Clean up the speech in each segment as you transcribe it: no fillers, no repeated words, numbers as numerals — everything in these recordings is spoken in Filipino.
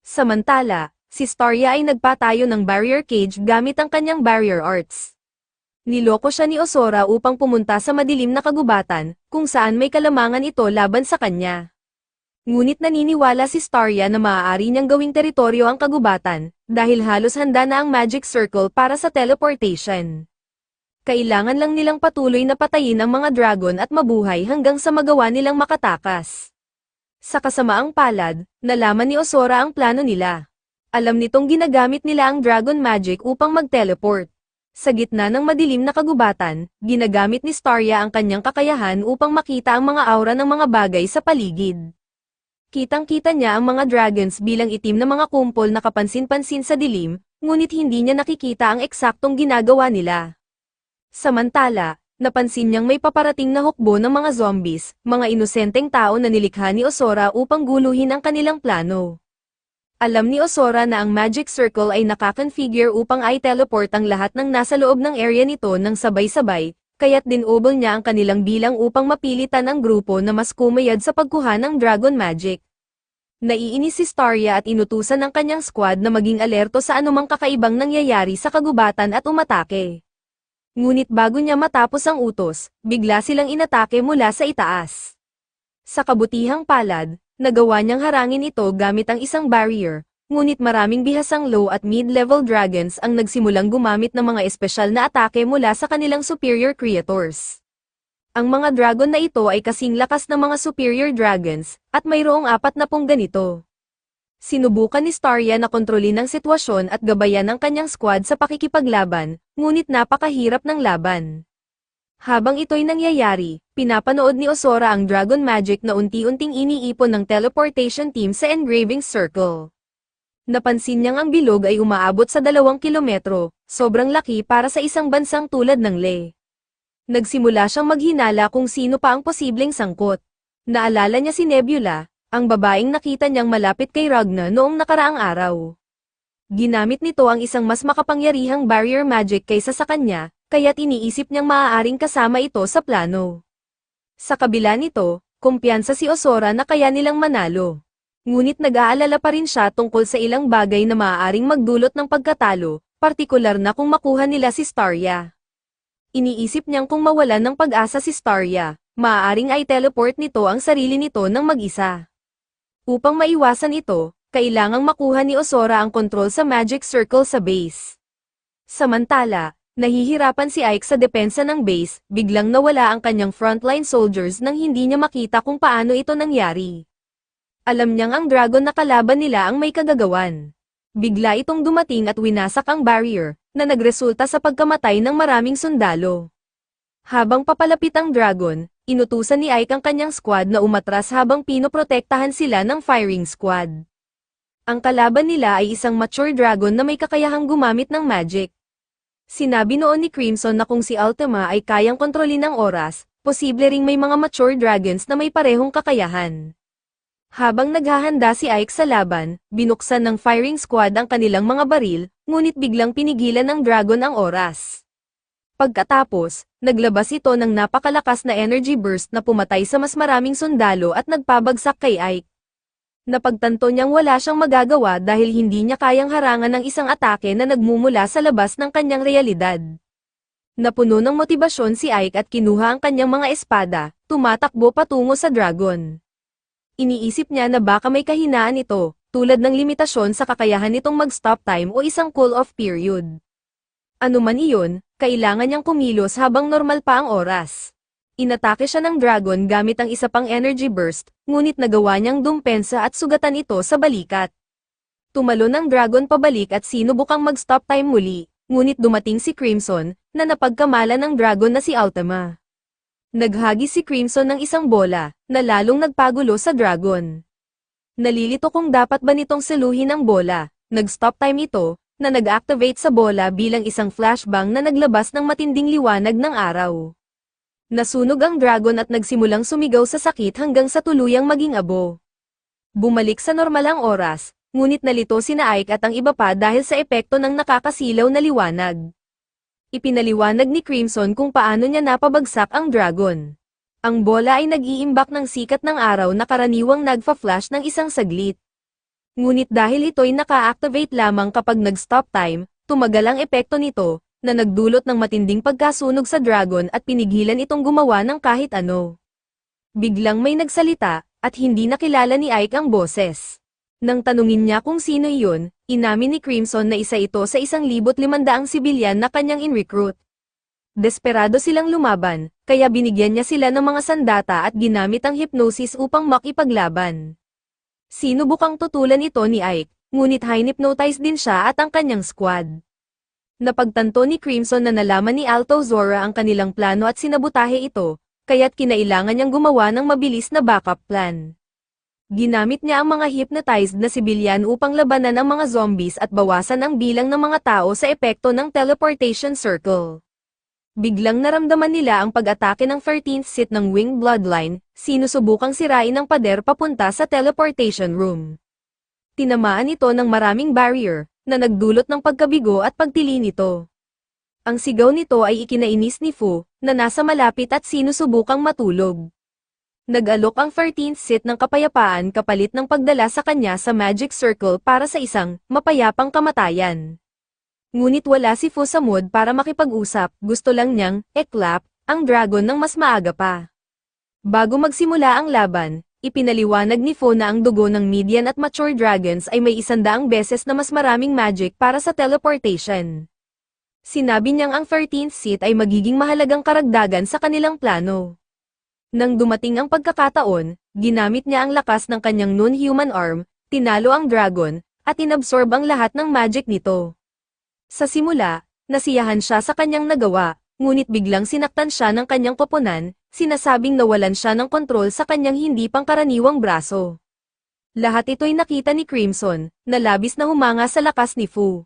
Samantala, si Starya ay nagpatayo ng barrier cage gamit ang kanyang barrier arts. Niloko siya ni Osora upang pumunta sa madilim na kagubatan, kung saan may kalamangan ito laban sa kanya. Ngunit naniniwala si Starya na maaari niyang gawing teritoryo ang kagubatan, dahil halos handa na ang magic circle para sa teleportation. Kailangan lang nilang patuloy na patayin ang mga dragon at mabuhay hanggang sa magawa nilang makatakas. Sa kasamaang palad, nalaman ni Osora ang plano nila. Alam nitong ginagamit nila ang dragon magic upang mag-teleport. Sa gitna ng madilim na kagubatan, ginagamit ni Starya ang kanyang kakayahan upang makita ang mga aura ng mga bagay sa paligid. Kitang-kita niya ang mga dragons bilang itim na mga kumpol na kapansin-pansin sa dilim, ngunit hindi niya nakikita ang eksaktong ginagawa nila. Samantala, napansin niyang may paparating na hukbo ng mga zombies, mga inosenteng tao na nilikha ni Osora upang guluhin ang kanilang plano. Alam ni Osora na ang magic circle ay nakakonfigure upang i-teleport ang lahat ng nasa loob ng area nito ng sabay-sabay, kaya't dinobol niya ang kanilang bilang upang mapilitan ang grupo na mas kumayad sa pagkuha ng dragon magic. Naiinis si Starya at inutusan ng kanyang squad na maging alerto sa anumang kakaibang nangyayari sa kagubatan at umatake. Ngunit bago niya matapos ang utos, bigla silang inatake mula sa itaas. Sa kabutihang palad, nagawa niyang harangin ito gamit ang isang barrier, ngunit maraming bihasang low at mid-level dragons ang nagsimulang gumamit ng mga espesyal na atake mula sa kanilang superior creators. Ang mga dragon na ito ay kasing lakas ng mga superior dragons, at mayroong 40 ganito. Sinubukan ni Starya na kontrolin ang sitwasyon at gabayan ang kanyang squad sa pakikipaglaban, ngunit napakahirap ng laban. Habang ito'y nangyayari, pinapanood ni Osora ang dragon magic na unti-unting iniipon ng teleportation team sa engraving circle. Napansin niyang ang bilog ay umaabot sa 2 kilometro, sobrang laki para sa isang bansang tulad ng Le. Nagsimula siyang maghinala kung sino pa ang posibleng sangkot. Naalala niya si Nebula, ang babaeng nakita niyang malapit kay Ragna noong nakaraang araw. Ginamit nito ang isang mas makapangyarihang barrier magic kaysa sa kanya, kaya't iniisip niyang maaaring kasama ito sa plano. Sa kabila nito, kumpiyansa si Osora na kaya nilang manalo. Ngunit nag-aalala pa rin siya tungkol sa ilang bagay na maaaring magdulot ng pagkatalo, partikular na kung makuha nila si Starya. Iniisip niyang kung mawalan ng pag-asa si Starya, maaaring ay teleport nito ang sarili nito ng mag-isa. Upang maiwasan ito, kailangang makuha ni Osora ang kontrol sa magic circle sa base. Samantala, nahihirapan si Ike sa depensa ng base, biglang nawala ang kanyang frontline soldiers nang hindi niya makita kung paano ito nangyari. Alam niyang ang dragon na kalaban nila ang may kagagawan. Bigla itong dumating at winasak ang barrier, na nagresulta sa pagkamatay ng maraming sundalo. Habang papalapit ang dragon, inutusan ni Ike ang kanyang squad na umatras habang pinoprotektahan sila ng firing squad. Ang kalaban nila ay isang mature dragon na may kakayahang gumamit ng magic. Sinabi noon ni Crimson na kung si Ultima ay kayang kontrolin ang oras, posible ring may mga mature dragons na may parehong kakayahan. Habang naghahanda si Ike sa laban, binuksan ng firing squad ang kanilang mga baril, ngunit biglang pinigilan ng dragon ang oras. Pagkatapos, naglabas ito ng napakalakas na energy burst na pumatay sa mas maraming sundalo at nagpabagsak kay Ike. Napagtanto niyang wala siyang magagawa dahil hindi niya kayang harangan ng isang atake na nagmumula sa labas ng kanyang realidad. Napuno ng motibasyon si Ike at kinuha ang kanyang mga espada, tumatakbo patungo sa dragon. Iniisip niya na baka may kahinaan ito, tulad ng limitasyon sa kakayahan nitong mag-stop time o isang cool-off period. Ano man iyon, kailangan niyang kumilos habang normal pa ang oras. Inatake siya ng dragon gamit ang isa pang energy burst, ngunit nagawa niyang dumpensa at sugatan ito sa balikat. Tumalon ang dragon pabalik at sinubukang mag-stop time muli, ngunit dumating si Crimson, na napagkamalan ng dragon na si Ultima. Naghagi si Crimson ng isang bola, na lalong nagpagulo sa dragon. Nalilito kung dapat ba nitong seluhin ang bola, nag-stop time ito, na nag-activate sa bola bilang isang flashbang na naglabas ng matinding liwanag ng araw. Nasunog ang dragon at nagsimulang sumigaw sa sakit hanggang sa tuluyang maging abo. Bumalik sa normal ang oras, ngunit nalito sina Ike at ang iba pa dahil sa epekto ng nakakasilaw na liwanag. Ipinaliwanag ni Crimson kung paano niya napabagsak ang dragon. Ang bola ay nag-iimbak ng sikat ng araw na karaniwang nagfa-flash ng isang saglit. Ngunit dahil ito'y naka-activate lamang kapag nag-stop time, tumagal ang epekto nito, na nagdulot ng matinding pagkasunog sa dragon at pinigilan itong gumawa ng kahit ano. Biglang may nagsalita, at hindi nakilala ni Ike ang boses. Nang tanungin niya kung sino iyon, inamin ni Crimson na isa ito sa 1,500 sibilyan na kanyang in-recruit. Desperado silang lumaban, kaya binigyan niya sila ng mga sandata at ginamit ang hypnosis upang makipaglaban. Sinubukang tutulan ito ni Ike, ngunit high-hypnotize din siya at ang kanyang squad. Napagtanto ni Crimson na nalaman ni Alto Zora ang kanilang plano at sinabutahe ito, kaya't kinailangan niyang gumawa ng mabilis na backup plan. Ginamit niya ang mga hypnotized na sibilyan upang labanan ang mga zombies at bawasan ang bilang ng mga tao sa epekto ng teleportation circle. Biglang naramdaman nila ang pag-atake ng 13th Sith ng Winged Bloodline, sinusubukang sirain ang pader papunta sa teleportation room. Tinamaan ito ng maraming barrier, na nagdulot ng pagkabigo at pagtili nito. Ang sigaw nito ay ikinainis ni Fu, na nasa malapit at sinusubukang matulog. Nag-alok ang 13th Sith ng kapayapaan kapalit ng pagdala sa kanya sa Magic Circle para sa isang mapayapang kamatayan. Ngunit wala si Fu sa mood para makipag-usap, gusto lang niyang eklap ang dragon ng mas maaga pa. Bago magsimula ang laban, ipinaliwanag ni Fu na ang dugo ng median at mature dragons ay may 100 beses na mas maraming magic para sa teleportation. Sinabi niyang ang 13th Sith ay magiging mahalagang karagdagan sa kanilang plano. Nang dumating ang pagkakataon, ginamit niya ang lakas ng kanyang non-human arm, tinalo ang dragon, at inabsorb ang lahat ng magic nito. Sa simula, nasiyahan siya sa kanyang nagawa, ngunit biglang sinaktan siya ng kanyang koponan, sinasabing nawalan siya ng kontrol sa kanyang hindi pangkaraniwang braso. Lahat ito'y nakita ni Crimson, na labis na humanga sa lakas ni Fu.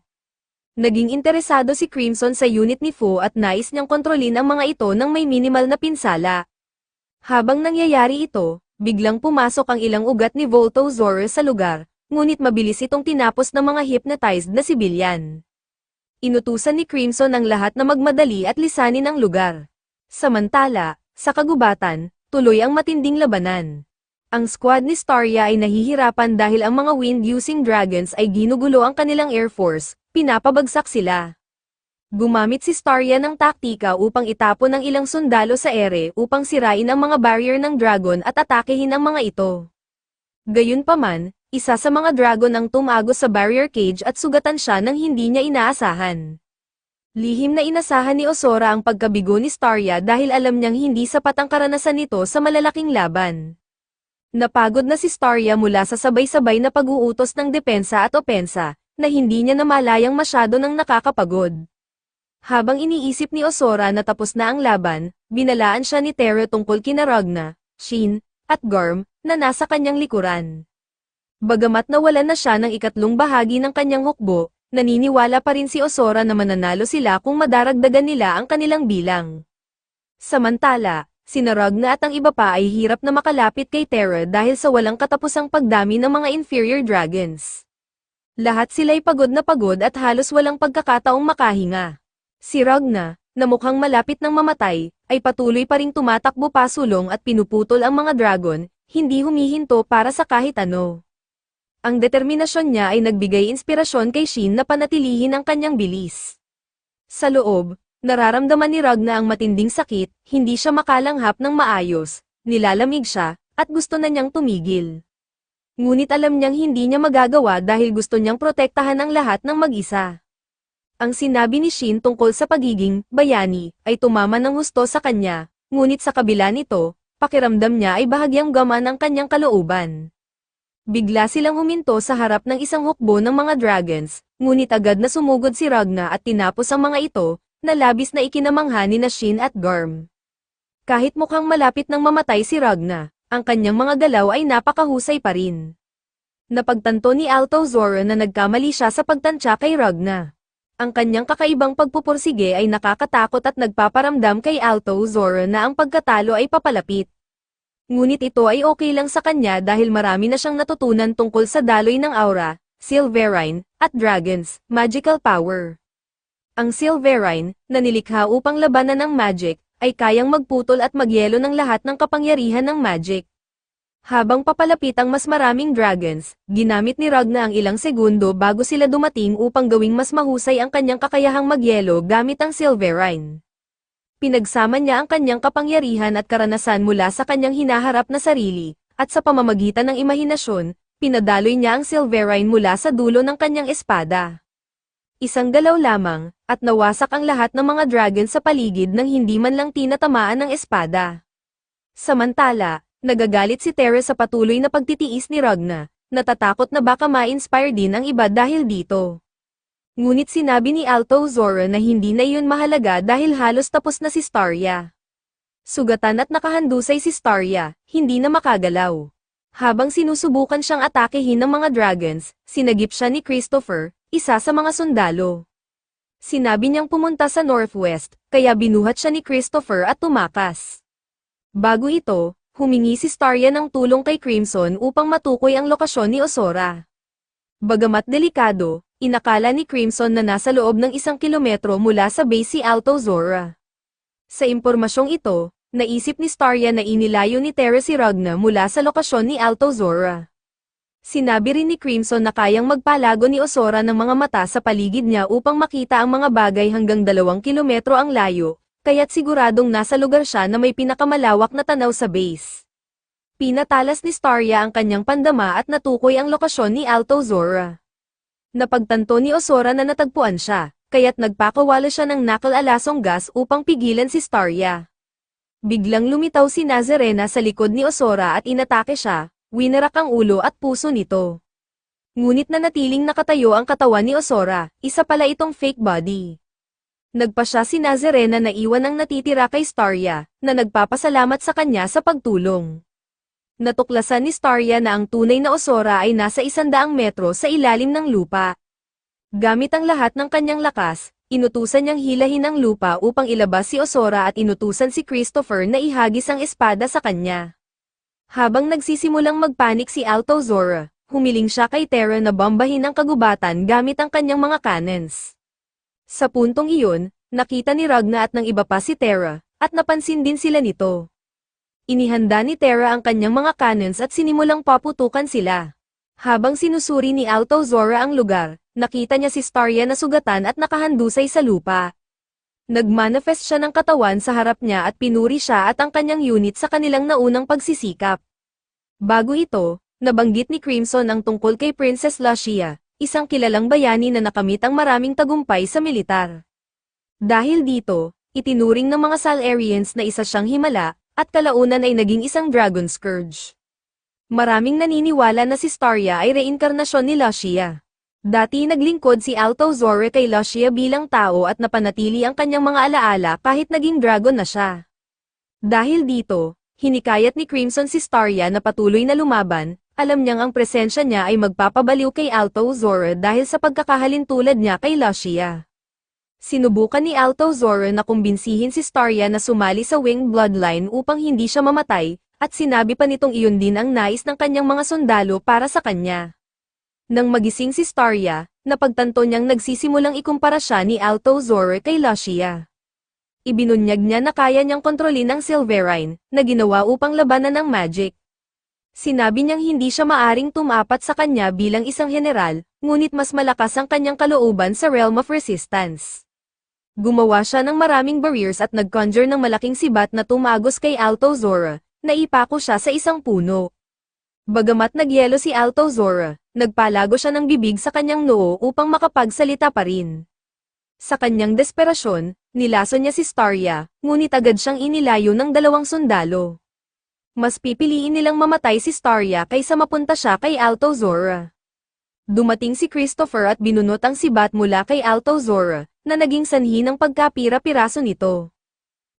Naging interesado si Crimson sa unit ni Fu at nais niyang kontrolin ang mga ito ng may minimal na pinsala. Habang nangyayari ito, biglang pumasok ang ilang ugat ni Volto Zora sa lugar, ngunit mabilis itong tinapos ng mga hypnotized na sibilyan. Inutusan ni Crimson ang lahat na magmadali at lisanin ang lugar. Samantala, sa kagubatan, tuloy ang matinding labanan. Ang squad ni Starya ay nahihirapan dahil ang mga wind-using dragons ay ginugulo ang kanilang air force, pinapabagsak sila. Gumamit si Starya ng taktika upang itapon ang ilang sundalo sa ere upang sirain ang mga barrier ng dragon at atakehin ang mga ito. Gayunpaman, isa sa mga dragon ang tumagos sa barrier cage at sugatan siya ng hindi niya inaasahan. Lihim na inasahan ni Osora ang pagkabigo ni Starya dahil alam niyang hindi sapat ang karanasan nito sa malalaking laban. Napagod na si Starya mula sa sabay-sabay na pag-uutos ng depensa at opensa, na hindi niya namalayang masyado ng nakakapagod. Habang iniisip ni Osora na tapos na ang laban, binalaan siya ni Terra tungkol kina Ragna, Shin, at Garm, na nasa kanyang likuran. Bagamat nawalan na siya ng ikatlong bahagi ng kanyang hukbo, naniniwala pa rin si Osora na mananalo sila kung madaragdagan nila ang kanilang bilang. Samantala, sina Ragna at ang iba pa ay hirap na makalapit kay Terra dahil sa walang katapusang pagdami ng mga inferior dragons. Lahat sila'y pagod na pagod at halos walang pagkakataong makahinga. Si Ragna, na mukhang malapit ng mamatay, ay patuloy pa ring tumatakbo pasulong at pinuputol ang mga dragon, hindi humihinto para sa kahit ano. Ang determinasyon niya ay nagbigay inspirasyon kay Shin na panatilihin ang kanyang bilis. Sa loob, nararamdaman ni Ragna ang matinding sakit, hindi siya makalanghap ng maayos, nilalamig siya, at gusto na niyang tumigil. Ngunit alam niyang hindi niya magagawa dahil gusto niyang protektahan ang lahat ng mag-isa. Ang sinabi ni Shin tungkol sa pagiging bayani ay tumama ng husto sa kanya, ngunit sa kabila nito, pakiramdam niya ay bahagyang gamaan ang kanyang kalooban. Bigla silang huminto sa harap ng isang hukbo ng mga dragons, ngunit agad na sumugod si Ragna at tinapos ang mga ito, na labis na ikinamangha ni Shin at Garm. Kahit mukhang malapit nang mamatay si Ragna, ang kanyang mga galaw ay napakahusay pa rin. Napagtanto ni Alto Zora na nagkamali siya sa pagtansya kay Ragna. Ang kanyang kakaibang pagpupursige ay nakakatakot at nagpaparamdam kay Alto Zora na ang pagkatalo ay papalapit. Ngunit ito ay okay lang sa kanya dahil marami na siyang natutunan tungkol sa daloy ng aura, Silverine, at Dragons, magical power. Ang Silverine, na nilikha upang labanan ng magic, ay kayang magputol at magyelo ng lahat ng kapangyarihan ng magic. Habang papalapit ang mas maraming dragons, ginamit ni Ragna ang ilang segundo bago sila dumating upang gawing mas mahusay ang kanyang kakayahang magyelo gamit ang Silverine. Pinagsama niya ang kanyang kapangyarihan at karanasan mula sa kanyang hinaharap na sarili, at sa pamamagitan ng imahinasyon, pinadaloy niya ang Silverine mula sa dulo ng kanyang espada. Isang galaw lamang, at nawasak ang lahat ng mga dragon sa paligid nang hindi man lang tinatamaan ng espada. Samantala, nagagalit si Terra sa patuloy na pagtitiis ni Ragna, natatakot na baka ma-inspire din ang iba dahil dito. Ngunit sinabi ni Alto Zora na hindi na iyon mahalaga dahil halos tapos na si Starya. Sugatan at nakahandusay si Starya, hindi na makagalaw. Habang sinusubukan siyang atakehin ng mga dragons, sinagip siya ni Christopher, isa sa mga sundalo. Sinabi niyang pumunta sa northwest, kaya binuhat siya ni Christopher at tumakas. Bago ito, humingi si Starya ng tulong kay Crimson upang matukoy ang lokasyon ni Ozora. Bagamat delikado, inakala ni Crimson na nasa loob ng 1 kilometro mula sa base si Alto Zora. Sa impormasyong ito, naisip ni Starya na inilayo ni Terra si Ragna mula sa lokasyon ni Alto Zora. Sinabi rin ni Crimson na kayang magpalago ni Ozora ng mga mata sa paligid niya upang makita ang mga bagay hanggang 2 kilometro ang layo, kaya't siguradong nasa lugar siya na may pinakamalawak na tanaw sa base. Pinatalas ni Starya ang kanyang pandama at natukoy ang lokasyon ni Alto Zora. Napagtanto ni Ozora na natagpuan siya, kaya't nagpakawala siya ng knuckle-alasong gas upang pigilan si Starya. Biglang lumitaw si Nazarena sa likod ni Ozora at inatake siya, winarak ang ulo at puso nito. Ngunit nanatiling nakatayo ang katawan ni Ozora, isa pala itong fake body. Nagpa siya si Nazarena na iwan ang natitira kay Starya, na nagpapasalamat sa kanya sa pagtulong. Natuklasan ni Starya na ang tunay na Ozora ay nasa 100 metro sa ilalim ng lupa. Gamit ang lahat ng kanyang lakas, inutusan niyang hilahin ang lupa upang ilabas si Ozora at inutusan si Christopher na ihagis ang espada sa kanya. Habang nagsisimulang magpanik si Alto Zora, humiling siya kay Terra na bombahin ang kagubatan gamit ang kanyang mga cannons. Sa puntong iyon, nakita ni Ragna at ng iba pa si Terra, at napansin din sila nito. Inihanda ni Terra ang kanyang mga cannons at sinimulang paputukan sila. Habang sinusuri ni Alto Zora ang lugar, nakita niya si Starya na sugatan at nakahandusay sa lupa. Nagmanifest siya ng katawan sa harap niya at pinuri siya at ang kanyang unit sa kanilang naunang pagsisikap. Bago ito, nabanggit ni Crimson ang tungkol kay Princess Lucia, isang kilalang bayani na nakamit ang maraming tagumpay sa militar. Dahil dito, itinuring ng mga Salarians na isa siyang himala, at kalaunan ay naging isang Dragon Scourge. Maraming naniniwala na si Starya ay reinkarnasyon ni Lucia. Dati naglingkod si Alto Zora kay Lucia bilang tao at napanatili ang kanyang mga alaala kahit naging dragon na siya. Dahil dito, hinikayat ni Crimson si Starya na patuloy na lumaban. Alam niyang ang presensya niya ay magpapabaliw kay Alto Zora dahil sa pagkakahalintulad niya kay Lucia. Sinubukan ni Alto Zora na kumbinsihin si Starya na sumali sa Winged Bloodline upang hindi siya mamatay, at sinabi pa nitong iyon din ang nais ng kanyang mga sundalo para sa kanya. Nang magising si Starya, napagtanto niyang nagsisimulang ikumpara siya ni Alto Zora kay Lucia. Ibinunyag niya na kaya niyang kontrolin ang Silverine, na ginawa upang labanan ng magic. Sinabi niyang hindi siya maaring tumapat sa kanya bilang isang general, ngunit mas malakas ang kanyang kalooban sa Realm of Resistance. Gumawa siya ng maraming barriers at nag-conjure ng malaking sibat na tumagos kay Alto Zora, naipako siya sa isang puno. Bagamat nagyelo si Alto Zora, nagpalago siya ng bibig sa kanyang noo upang makapagsalita pa rin. Sa kanyang desperasyon, nilason niya si Starya, ngunit agad siyang inilayo ng 2 sundalo. Mas pipiliin nilang mamatay si Starya kaysa mapunta siya kay Alto Zora. Dumating si Christopher at binunot ang sibat mula kay Alto Zora, na naging sanhi ng pagkapira-piraso nito.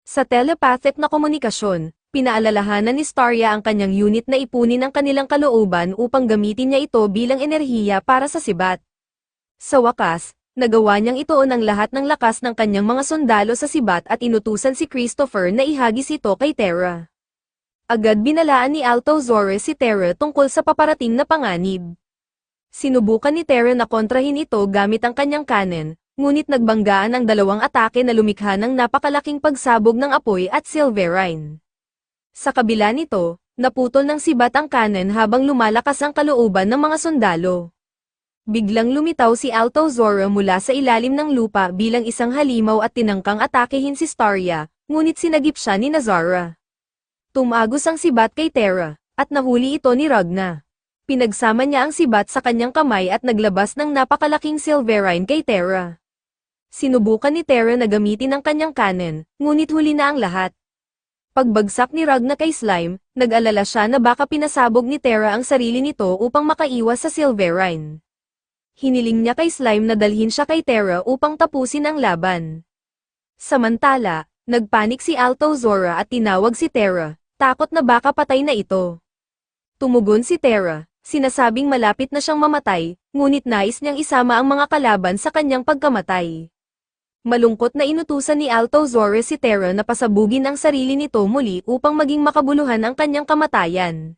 Sa telepathic na komunikasyon, pinaalalahanan ni Starya ang kanyang unit na ipunin ang kanilang kalooban upang gamitin niya ito bilang enerhiya para sa sibat. Sa wakas, nagawa niyang ituon ang lahat ng lakas ng kanyang mga sundalo sa sibat at inutusan si Christopher na ihagis ito kay Terra. Agad binalaan ni Alto Zora si Terra tungkol sa paparating na panganib. Sinubukan ni Terra na kontrahin ito gamit ang kanyang cannon, ngunit nagbanggaan ang 2 atake na lumikha ng napakalaking pagsabog ng apoy at Silverine. Sa kabila nito, Naputol ng sibat ang cannon habang lumalakas ang kalooban ng mga sundalo. Biglang lumitaw si Alto Zora mula sa ilalim ng lupa bilang isang halimaw at tinangkang atakehin si Starya, ngunit sinagip siya ni Nazara. Tumagos ang sibat kay Terra, at nahuli ito ni Ragna. Pinagsama niya ang sibat sa kanyang kamay at naglabas ng napakalaking silverine kay Terra. Sinubukan ni Terra na gamitin ang kanyang cannon, ngunit huli na ang lahat. Pagbagsak ni Ragna kay Slime, nag-alala siya na baka pinasabog ni Terra ang sarili nito upang makaiwas sa silverine. Hiniling niya kay Slime na dalhin siya kay Terra upang tapusin ang laban. Samantala, nagpanik si Alto Zora at tinawag si Terra, takot na baka patay na ito. Tumugon si Terra, sinasabing malapit na siyang mamatay, ngunit nais niyang isama ang mga kalaban sa kanyang pagkamatay. Malungkot na inutusan ni Alto Zora si Terra na pasabugin ang sarili nito muli upang maging makabuluhan ang kanyang kamatayan.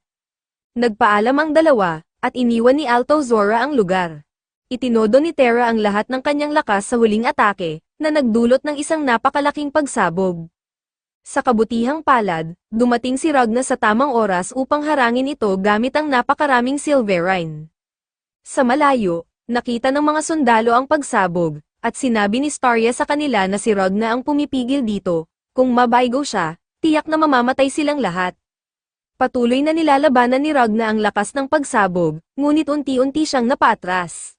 Nagpaalam ang dalawa, at iniwan ni Alto Zora ang lugar. Itinodo ni Terra ang lahat ng kanyang lakas sa huling atake, na nagdulot ng isang napakalaking pagsabog. Sa kabutihang palad, dumating si Ragna sa tamang oras upang harangin ito gamit ang napakaraming silverine. Sa malayo, nakita ng mga sundalo ang pagsabog, at sinabi ni Starya sa kanila na si Ragna ang pumipigil dito, kung mabaygo siya, tiyak na mamamatay silang lahat. Patuloy na nilalabanan ni Ragna ang lakas ng pagsabog, ngunit unti-unti siyang napaatras.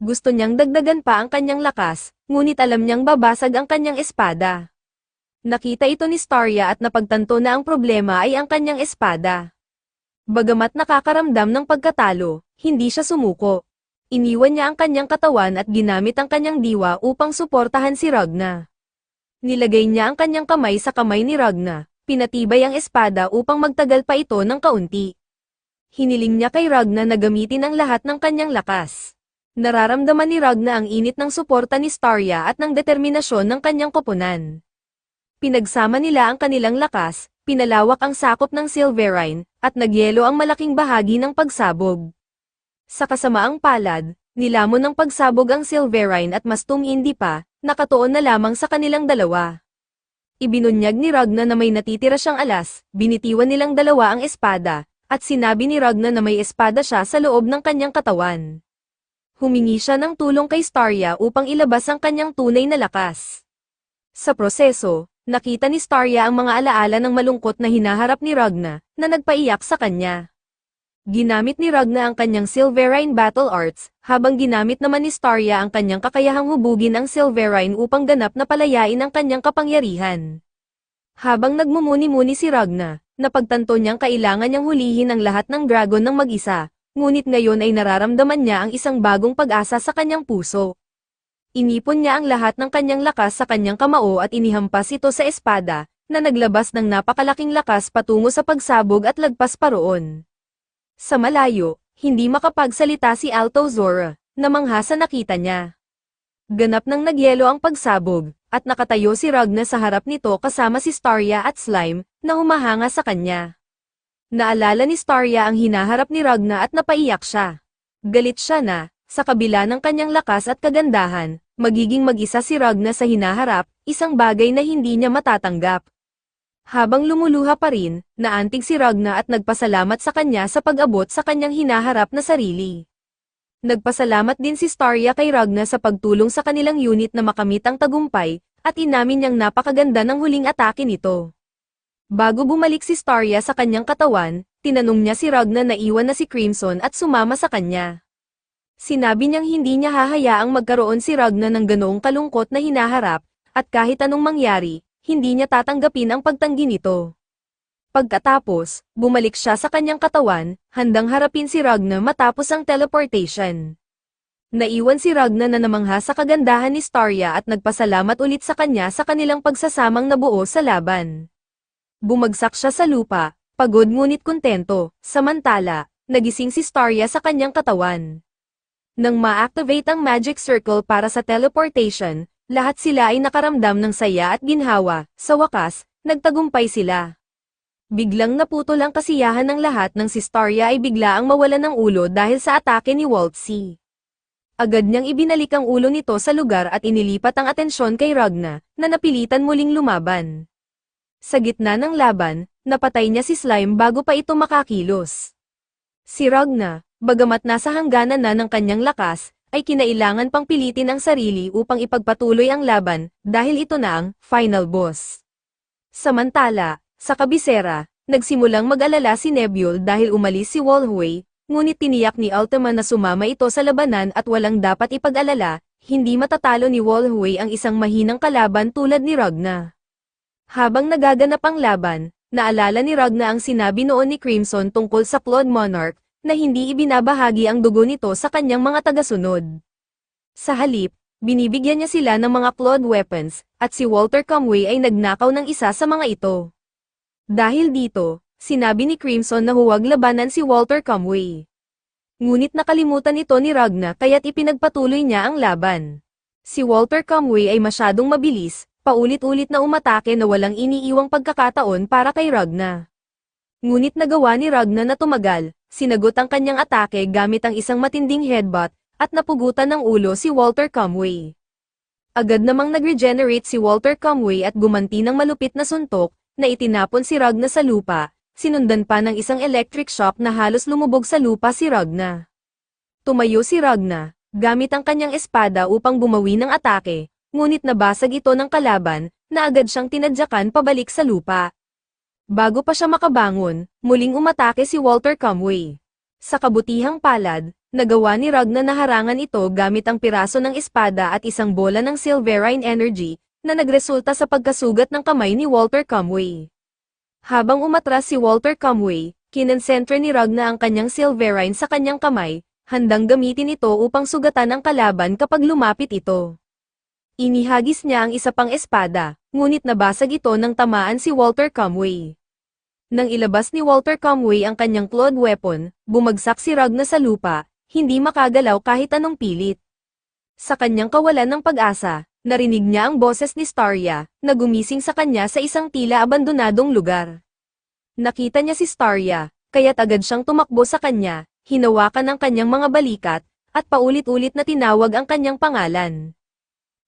Gusto niyang dagdagan pa ang kanyang lakas, ngunit alam niyang babasag ang kanyang espada. Nakita ito ni Starya at napagtanto na ang problema ay ang kanyang espada. Bagamat nakakaramdam ng pagkatalo, hindi siya sumuko. Iniwan niya ang kanyang katawan at ginamit ang kanyang diwa upang suportahan si Ragna. Nilagay niya ang kanyang kamay sa kamay ni Ragna, pinatibay ang espada upang magtagal pa ito ng kaunti. Hiniling niya kay Ragna na gamitin ang lahat ng kanyang lakas. Nararamdaman ni Ragna ang init ng suporta ni Starya at ng determinasyon ng kanyang koponan. Pinagsama nila ang kanilang lakas, pinalawak ang sakop ng silverine, at nagyelo ang malaking bahagi ng pagsabog. Sa kasamaang palad, nilamon ng pagsabog ang silverine at mas tumindi pa, nakatuon na lamang sa kanilang dalawa. Ibinunyag ni Ragna na may natitira siyang alas, binitiwan nilang dalawa ang espada, at sinabi ni Ragna na may espada siya sa loob ng kanyang katawan. Humingi siya ng tulong kay Starya upang ilabas ang kanyang tunay na lakas. Sa proseso, nakita ni Starya ang mga alaala ng malungkot na hinaharap ni Ragna, na nagpaiyak sa kanya. Ginamit ni Ragna ang kanyang Silverine Battle Arts, habang ginamit naman ni Starya ang kanyang kakayahang hubugin ang Silverine upang ganap na palayain ang kanyang kapangyarihan. Habang nagmumuni-muni si Ragna, napagtanto niyang kailangan niyang hulihin ang lahat ng dragon ng mag-isa, ngunit ngayon ay nararamdaman niya ang isang bagong pag-asa sa kanyang puso. Inipon niya ang lahat ng kanyang lakas sa kanyang kamao at inihampas ito sa espada, na naglabas ng napakalaking lakas patungo sa pagsabog at lagpas pa roon. Sa malayo, hindi makapagsalita si Alto Zora, namangha sa nakita niya. Ganap nang nagyelo ang pagsabog, at nakatayo si Ragna sa harap nito kasama si Starya at Slime, na humahanga sa kanya. Naalala ni Starya ang hinaharap ni Ragna at napaiyak siya. Galit siya na, sa kabila ng kanyang lakas at kagandahan, magiging mag-isa si Ragna sa hinaharap, isang bagay na hindi niya matatanggap. Habang lumuluha pa rin, naantig si Ragna at nagpasalamat sa kanya sa pag-abot sa kanyang hinaharap na sarili. Nagpasalamat din si Starya kay Ragna sa pagtulong sa kanilang unit na makamit ang tagumpay, at inamin niyang napakaganda ng huling atake nito. Bago bumalik si Starya sa kanyang katawan, tinanong niya si Ragna na iwan na si Crimson at sumama sa kanya. Sinabi niyang hindi niya hahayaang magkaroon si Ragna ng ganoong kalungkot na hinaharap, at kahit anong mangyari, hindi niya tatanggapin ang pagtanggi nito. Pagkatapos, bumalik siya sa kanyang katawan, handang harapin si Ragna matapos ang teleportation. Naiwan si Ragna na namangha sa kagandahan ni Starya at nagpasalamat ulit sa kanya sa kanilang pagsasamang nabuo sa laban. Bumagsak siya sa lupa, pagod ngunit kontento, samantala, nagising si Starya sa kanyang katawan. Nang ma-activate ang magic circle para sa teleportation, lahat sila ay nakaramdam ng saya at ginhawa, sa wakas, nagtagumpay sila. Biglang naputol ang kasiyahan ng lahat nang si Starya ay bigla ang mawalan ng ulo dahil sa atake ni Waltzy. Agad niyang ibinalik ang ulo nito sa lugar at inilipat ang atensyon kay Ragna, na napilitan muling lumaban. Sa gitna ng laban, napatay niya si Slime bago pa ito makakilos. Si Ragna, bagamat nasa hangganan na ng kanyang lakas, ay kinailangan pang pilitin ang sarili upang ipagpatuloy ang laban, dahil ito na ang final boss. Samantala, sa kabisera, nagsimulang mag-alala si Nebule dahil umalis si Wolfway, ngunit tiniyak ni Ultima na sumama ito sa labanan at walang dapat ipag-alala, hindi matatalo ni Wolfway ang isang mahinang kalaban tulad ni Ragna. Habang nagaganap ang laban, naalala ni Ragna ang sinabi noon ni Crimson tungkol sa Claude Monarch, na hindi ibinabahagi ang dugo nito sa kanyang mga tagasunod. Sa halip, binibigyan niya sila ng mga Claude weapons, at si Walter Comway ay nagnakaw ng isa sa mga ito. Dahil dito, sinabi ni Crimson na huwag labanan si Walter Comway. Ngunit nakalimutan ito ni Ragna kaya't ipinagpatuloy niya ang laban. Si Walter Comway ay masyadong mabilis, paulit-ulit na umatake na walang iniiwang pagkakataon para kay Ragna. Ngunit nagawa ni Ragna na tumagal, sinagot ang kanyang atake gamit ang isang matinding headbutt, at napugutan ng ulo si Walter Comway. Agad namang nag-regenerate si Walter Comway at gumanti ng malupit na suntok, na itinapon si Ragna sa lupa, sinundan pa ng isang electric shock na halos lumubog sa lupa si Ragna. Tumayo si Ragna, gamit ang kanyang espada upang bumawi ng atake, ngunit nabasag ito ng kalaban, na agad siyang tinadyakan pabalik sa lupa. Bago pa siya makabangon, muling umatake si Walter Comway. Sa kabutihang palad, nagawa ni Ragna na harangan ito gamit ang piraso ng espada at isang bola ng Silverine Energy, na nagresulta sa pagkasugat ng kamay ni Walter Comway. Habang umatras si Walter Comway, kinonsentre ni Ragna ang kanyang Silverine sa kanyang kamay, handang gamitin ito upang sugatan ang kalaban kapag lumapit ito. Inihagis niya ang isa pang espada, ngunit nabasag ito nang tamaan si Walter Comway. Nang ilabas ni Walter Comway ang kanyang Claude weapon, bumagsak si Ragna sa lupa, hindi makagalaw kahit anong pilit. Sa kanyang kawalan ng pag-asa, narinig niya ang boses ni Starya, na gumising sa kanya sa isang tila abandonadong lugar. Nakita niya si Starya, kaya't agad siyang tumakbo sa kanya, hinawakan ang kanyang mga balikat, at paulit-ulit na tinawag ang kanyang pangalan.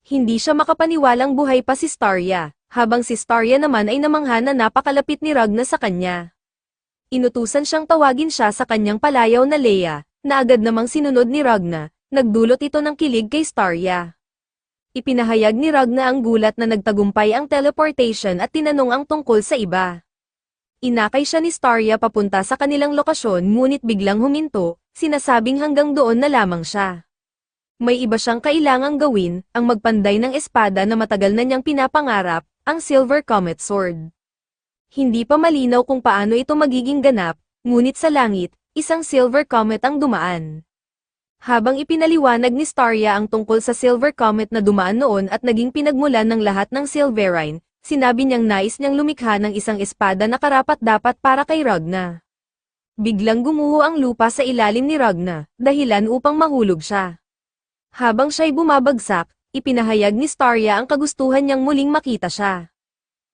Hindi siya makapaniwalang buhay pa si Starya, habang si Starya naman ay namangha na napakalapit ni Ragna sa kanya. Inutusan siyang tawagin siya sa kanyang palayaw na Leia, na agad namang sinunod ni Ragna, nagdulot ito ng kilig kay Starya. Ipinahayag ni Ragna ang gulat na nagtagumpay ang teleportation at tinanong ang tungkol sa iba. Inakay siya ni Starya papunta sa kanilang lokasyon ngunit biglang huminto, sinasabing hanggang doon na lamang siya. May iba siyang kailangang gawin, ang magpanday ng espada na matagal na niyang pinapangarap, ang Silver Comet Sword. Hindi pa malinaw kung paano ito magiging ganap, ngunit sa langit, isang Silver Comet ang dumaan. Habang ipinaliwanag ni Starya ang tungkol sa Silver Comet na dumaan noon at naging pinagmulan ng lahat ng Silverine, sinabi niyang nais niyang lumikha ng isang espada na karapat-dapat para kay Ragna. Biglang gumuho ang lupa sa ilalim ni Ragna, dahilan upang mahulog siya. Habang siya'y bumabagsak, ipinahayag ni Starya ang kagustuhan niyang muling makita siya.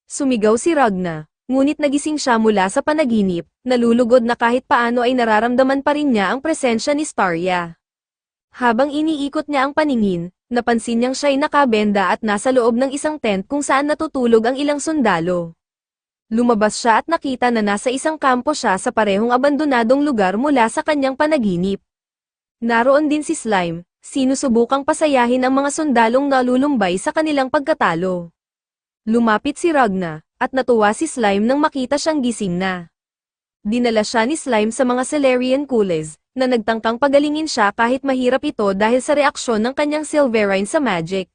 Sumigaw si Ragna, ngunit nagising siya mula sa panaginip, nalulugod na kahit paano ay nararamdaman pa rin niya ang presensya ni Starya. Habang iniikot niya ang paningin, napansin niyang siya'y nakabenda at nasa loob ng isang tent kung saan natutulog ang ilang sundalo. Lumabas siya at nakita na nasa isang kampo siya sa parehong abandonadong lugar mula sa kanyang panaginip. Naroon din si Slime, sinusubukang pasayahin ang mga sundalong nalulumbay sa kanilang pagkatalo. Lumapit si Ragna, at natuwa si Slime nang makita siyang gising na. Dinala siya ni Slime sa mga Celerian Coolies, na nagtangkang pagalingin siya kahit mahirap ito dahil sa reaksyon ng kanyang Silverine sa magic.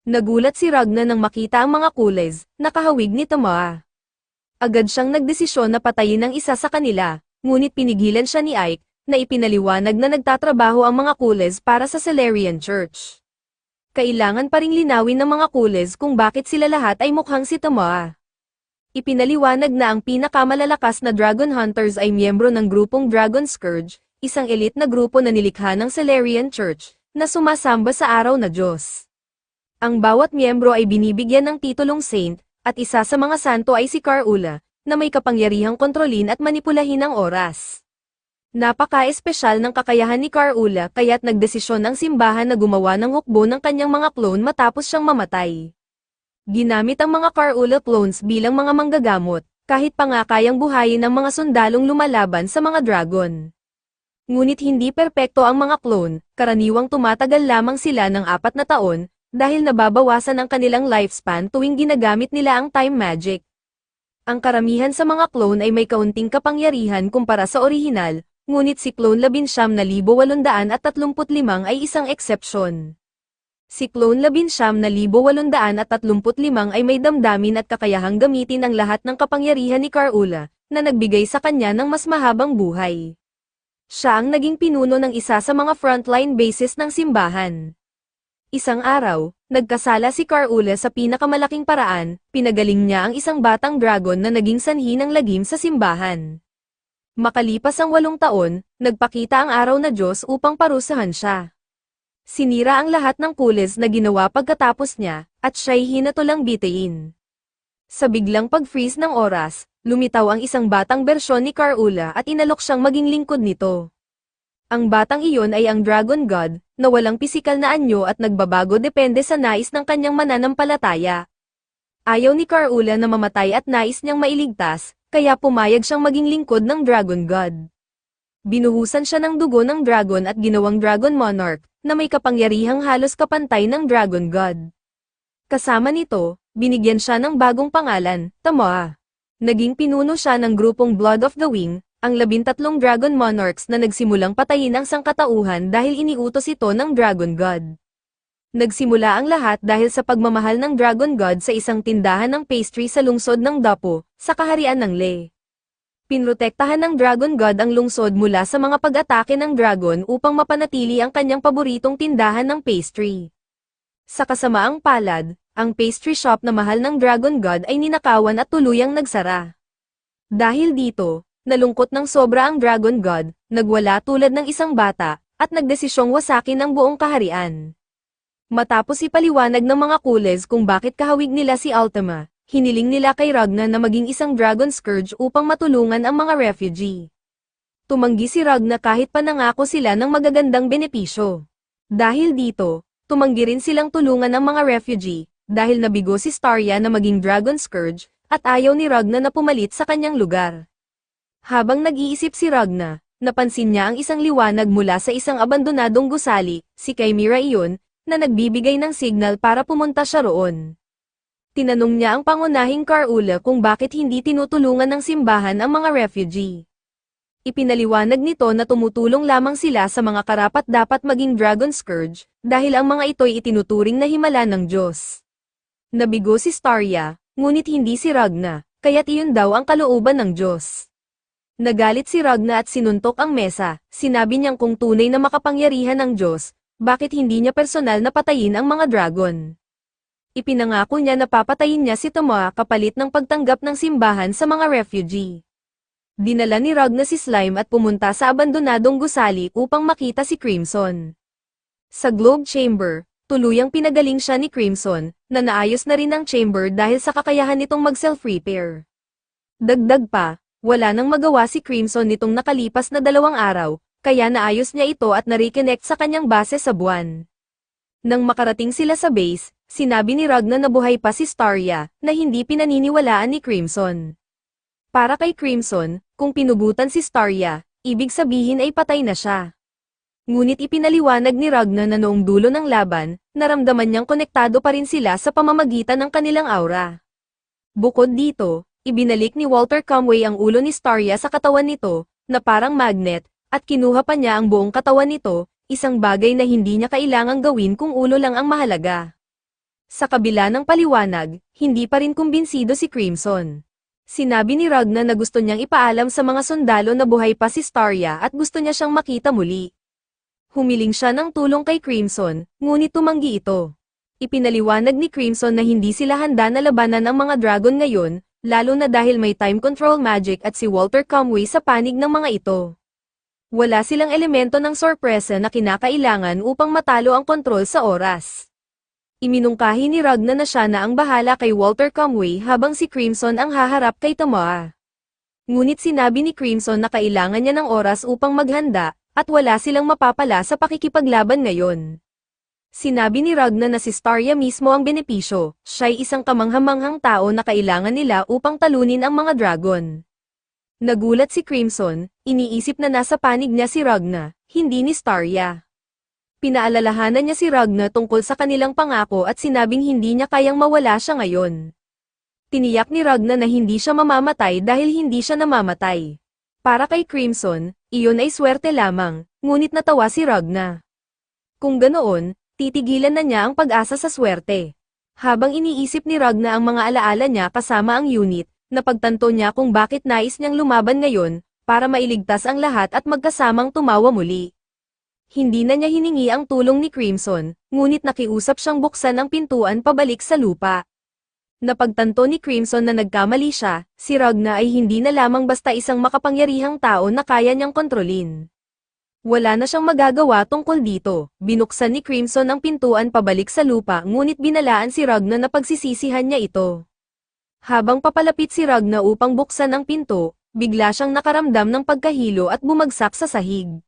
Nagulat si Ragna nang makita ang mga Coolies, nakahawig ni Tomoa. Agad siyang nagdesisyon na patayin ang isa sa kanila, ngunit pinigilan siya ni Ike, na ipinaliwanag na nagtatrabaho ang mga Coolies para sa Celerian Church. Kailangan pa ring linawin ng mga Coolies kung bakit sila lahat ay mukhang si Tomoa. Ipinaliwanag na ang pinakamalalakas na Dragon Hunters ay miyembro ng grupong Dragon Scourge, isang elite na grupo na nilikha ng Celerian Church, na sumasamba sa araw na Diyos. Ang bawat miyembro ay binibigyan ng titulong Saint, at isa sa mga santo ay si Karula, na may kapangyarihang kontrolin at manipulahin ang oras. Napaka-espesyal ng kakayahan ni Karula kaya't nagdesisyon ang simbahan na gumawa ng hukbo ng kanyang mga clone matapos siyang mamatay. Ginamit ang mga Carula clones bilang mga manggagamot, kahit pa nga kayang buhayin ng mga sundalong lumalaban sa mga dragon. Ngunit hindi perpekto ang mga clone, karaniwang tumatagal lamang sila ng 4 na taon, dahil nababawasan ang kanilang lifespan tuwing ginagamit nila ang time magic. Ang karamihan sa mga clone ay may kaunting kapangyarihan kumpara sa orihinal, ngunit si Clone 19,835 ay isang eksepsyon. Si Clone 19,835 ay may damdamin at kakayahang gamitin ang lahat ng kapangyarihan ni Carula, na nagbigay sa kanya ng mas mahabang buhay. Siya ang naging pinuno ng isa sa mga frontline bases ng simbahan. Isang araw, nagkasala si Carula sa pinakamalaking paraan, pinagaling niya ang isang batang dragon na naging sanhi ng lagim sa simbahan. Makalipas ang 8 taon, nagpakita ang araw na Diyos upang parusahan siya. Sinira ang lahat ng kulis na ginawa pagkatapos niya, at siya'y hinatulang bitayin. Sa biglang pag-freeze ng oras, lumitaw ang isang batang bersyon ni Carula at inalok siyang maging lingkod nito. Ang batang iyon ay ang Dragon God, na walang pisikal na anyo at nagbabago depende sa nais ng kanyang mananampalataya. Ayaw ni Carula na mamatay at nais niyang mailigtas, kaya pumayag siyang maging lingkod ng Dragon God. Binuhusan siya ng dugo ng dragon at ginawang Dragon Monarch, na may kapangyarihang halos kapantay ng Dragon God. Kasama nito, binigyan siya ng bagong pangalan, Tamoa. Naging pinuno siya ng grupong Blood of the Wing, ang 13 Dragon Monarchs na nagsimulang patayin ang sangkatauhan dahil iniutos ito ng Dragon God. Nagsimula ang lahat dahil sa pagmamahal ng Dragon God sa isang tindahan ng pastry sa lungsod ng Dapo, sa kaharian ng Le. Pinrotektahan ng Dragon God ang lungsod mula sa mga pag-atake ng dragon upang mapanatili ang kanyang paboritong tindahan ng pastry. Sa kasamaang palad, ang pastry shop na mahal ng Dragon God ay ninakawan at tuluyang nagsara. Dahil dito, nalungkot ng sobra ang Dragon God, nagwala tulad ng isang bata, at nagdesisyong wasakin ang buong kaharian. Matapos ipaliwanag ng mga kules kung bakit kahawig nila si Ultima, hiniling nila kay Ragna na maging isang Dragon Scourge upang matulungan ang mga refugee. Tumanggi si Ragna kahit pa nangako sila ng magagandang benepisyo. Dahil dito, tumanggi rin silang tulungan ang mga refugee, dahil nabigo si Starya na maging Dragon Scourge, at ayaw ni Ragna na pumalit sa kanyang lugar. Habang nag-iisip si Ragna, napansin niya ang isang liwanag mula sa isang abandonadong gusali, si Chimera iyon, na nagbibigay ng signal para pumunta siya roon. Tinanong niya ang pangunahing Carula kung bakit hindi tinutulungan ng simbahan ang mga refugee. Ipinaliwanag nito na tumutulong lamang sila sa mga karapat-dapat maging Dragon Scourge, dahil ang mga ito'y itinuturing na himala ng Diyos. Nabigo si Starya, ngunit hindi si Ragna, kaya't iyon daw ang kalooban ng Diyos. Nagalit si Ragna at sinuntok ang mesa, sinabi niyang kung tunay na makapangyarihan ng Diyos, bakit hindi niya personal na patayin ang mga dragon? Ipinangako niya na papatayin niya si Tomoa kapalit ng pagtanggap ng simbahan sa mga refugee. Dinala ni Ragna si Slime at pumunta sa abandonadong gusali upang makita si Crimson. Sa Globe Chamber, tuluyang pinagaling siya ni Crimson, na naayos na rin ang chamber dahil sa kakayahan nitong mag-self-repair. Dagdag pa, wala nang magawa si Crimson nitong nakalipas na 2 araw, kaya naayos niya ito at na-reconnect sa kanyang base sa buwan. Nang makarating sila sa base, sinabi ni Ragna na buhay pa si Starya, na hindi pinaniniwalaan ni Crimson. Para kay Crimson, kung pinugutan si Starya, ibig sabihin ay patay na siya. Ngunit ipinaliwanag ni Ragna na noong dulo ng laban, naramdaman niyang konektado pa rin sila sa pamamagitan ng kanilang aura. Bukod dito, ibinalik ni Walter Comway ang ulo ni Starya sa katawan nito, na parang magnet, at kinuha pa niya ang buong katawan nito, isang bagay na hindi niya kailangang gawin kung ulo lang ang mahalaga. Sa kabila ng paliwanag, hindi pa rin kumbinsido si Crimson. Sinabi ni Ragna na gusto niyang ipaalam sa mga sundalo na buhay pa si Starya at gusto niya siyang makita muli. Humiling siya ng tulong kay Crimson, ngunit tumanggi ito. Ipinaliwanag ni Crimson na hindi sila handa na labanan ang mga dragon ngayon, lalo na dahil may time control magic at si Walter Comway sa panig ng mga ito. Wala silang elemento ng sorpresa na kinakailangan upang matalo ang kontrol sa oras. Iminungkahi ni Ragna na siya na ang bahala kay Walter Comway habang si Crimson ang haharap kay Tomoa. Ngunit sinabi ni Crimson na kailangan niya ng oras upang maghanda, at wala silang mapapala sa pakikipaglaban ngayon. Sinabi ni Ragna na si Starya mismo ang benepisyo, siya'y isang kamanghamanghang tao na kailangan nila upang talunin ang mga dragon. Nagulat si Crimson, iniisip na nasa panig niya si Ragna, hindi ni Starya. Pinaalalahanan niya si Ragna tungkol sa kanilang pangako at sinabing hindi niya kayang mawala siya ngayon. Tiniyak ni Ragna na hindi siya mamamatay dahil hindi siya namamatay. Para kay Crimson, iyon ay swerte lamang, ngunit natawa si Ragna. Kung ganoon, titigilan na niya ang pag-asa sa swerte. Habang iniisip ni Ragna ang mga alaala niya kasama ang unit, napagtanto niya kung bakit nais niyang lumaban ngayon, para mailigtas ang lahat at magkasamang tumawa muli. Hindi na niya hiningi ang tulong ni Crimson, ngunit nakiusap siyang buksan ang pintuan pabalik sa lupa. Napagtanto ni Crimson na nagkamali siya, si Ragna ay hindi na lamang basta isang makapangyarihang tao na kaya niyang kontrolin. Wala na siyang magagawa tungkol dito, binuksan ni Crimson ang pintuan pabalik sa lupa ngunit binalaan si Ragna na pagsisisihan niya ito. Habang papalapit si Ragna upang buksan ang pinto, bigla siyang nakaramdam ng pagkahilo at bumagsak sa sahig.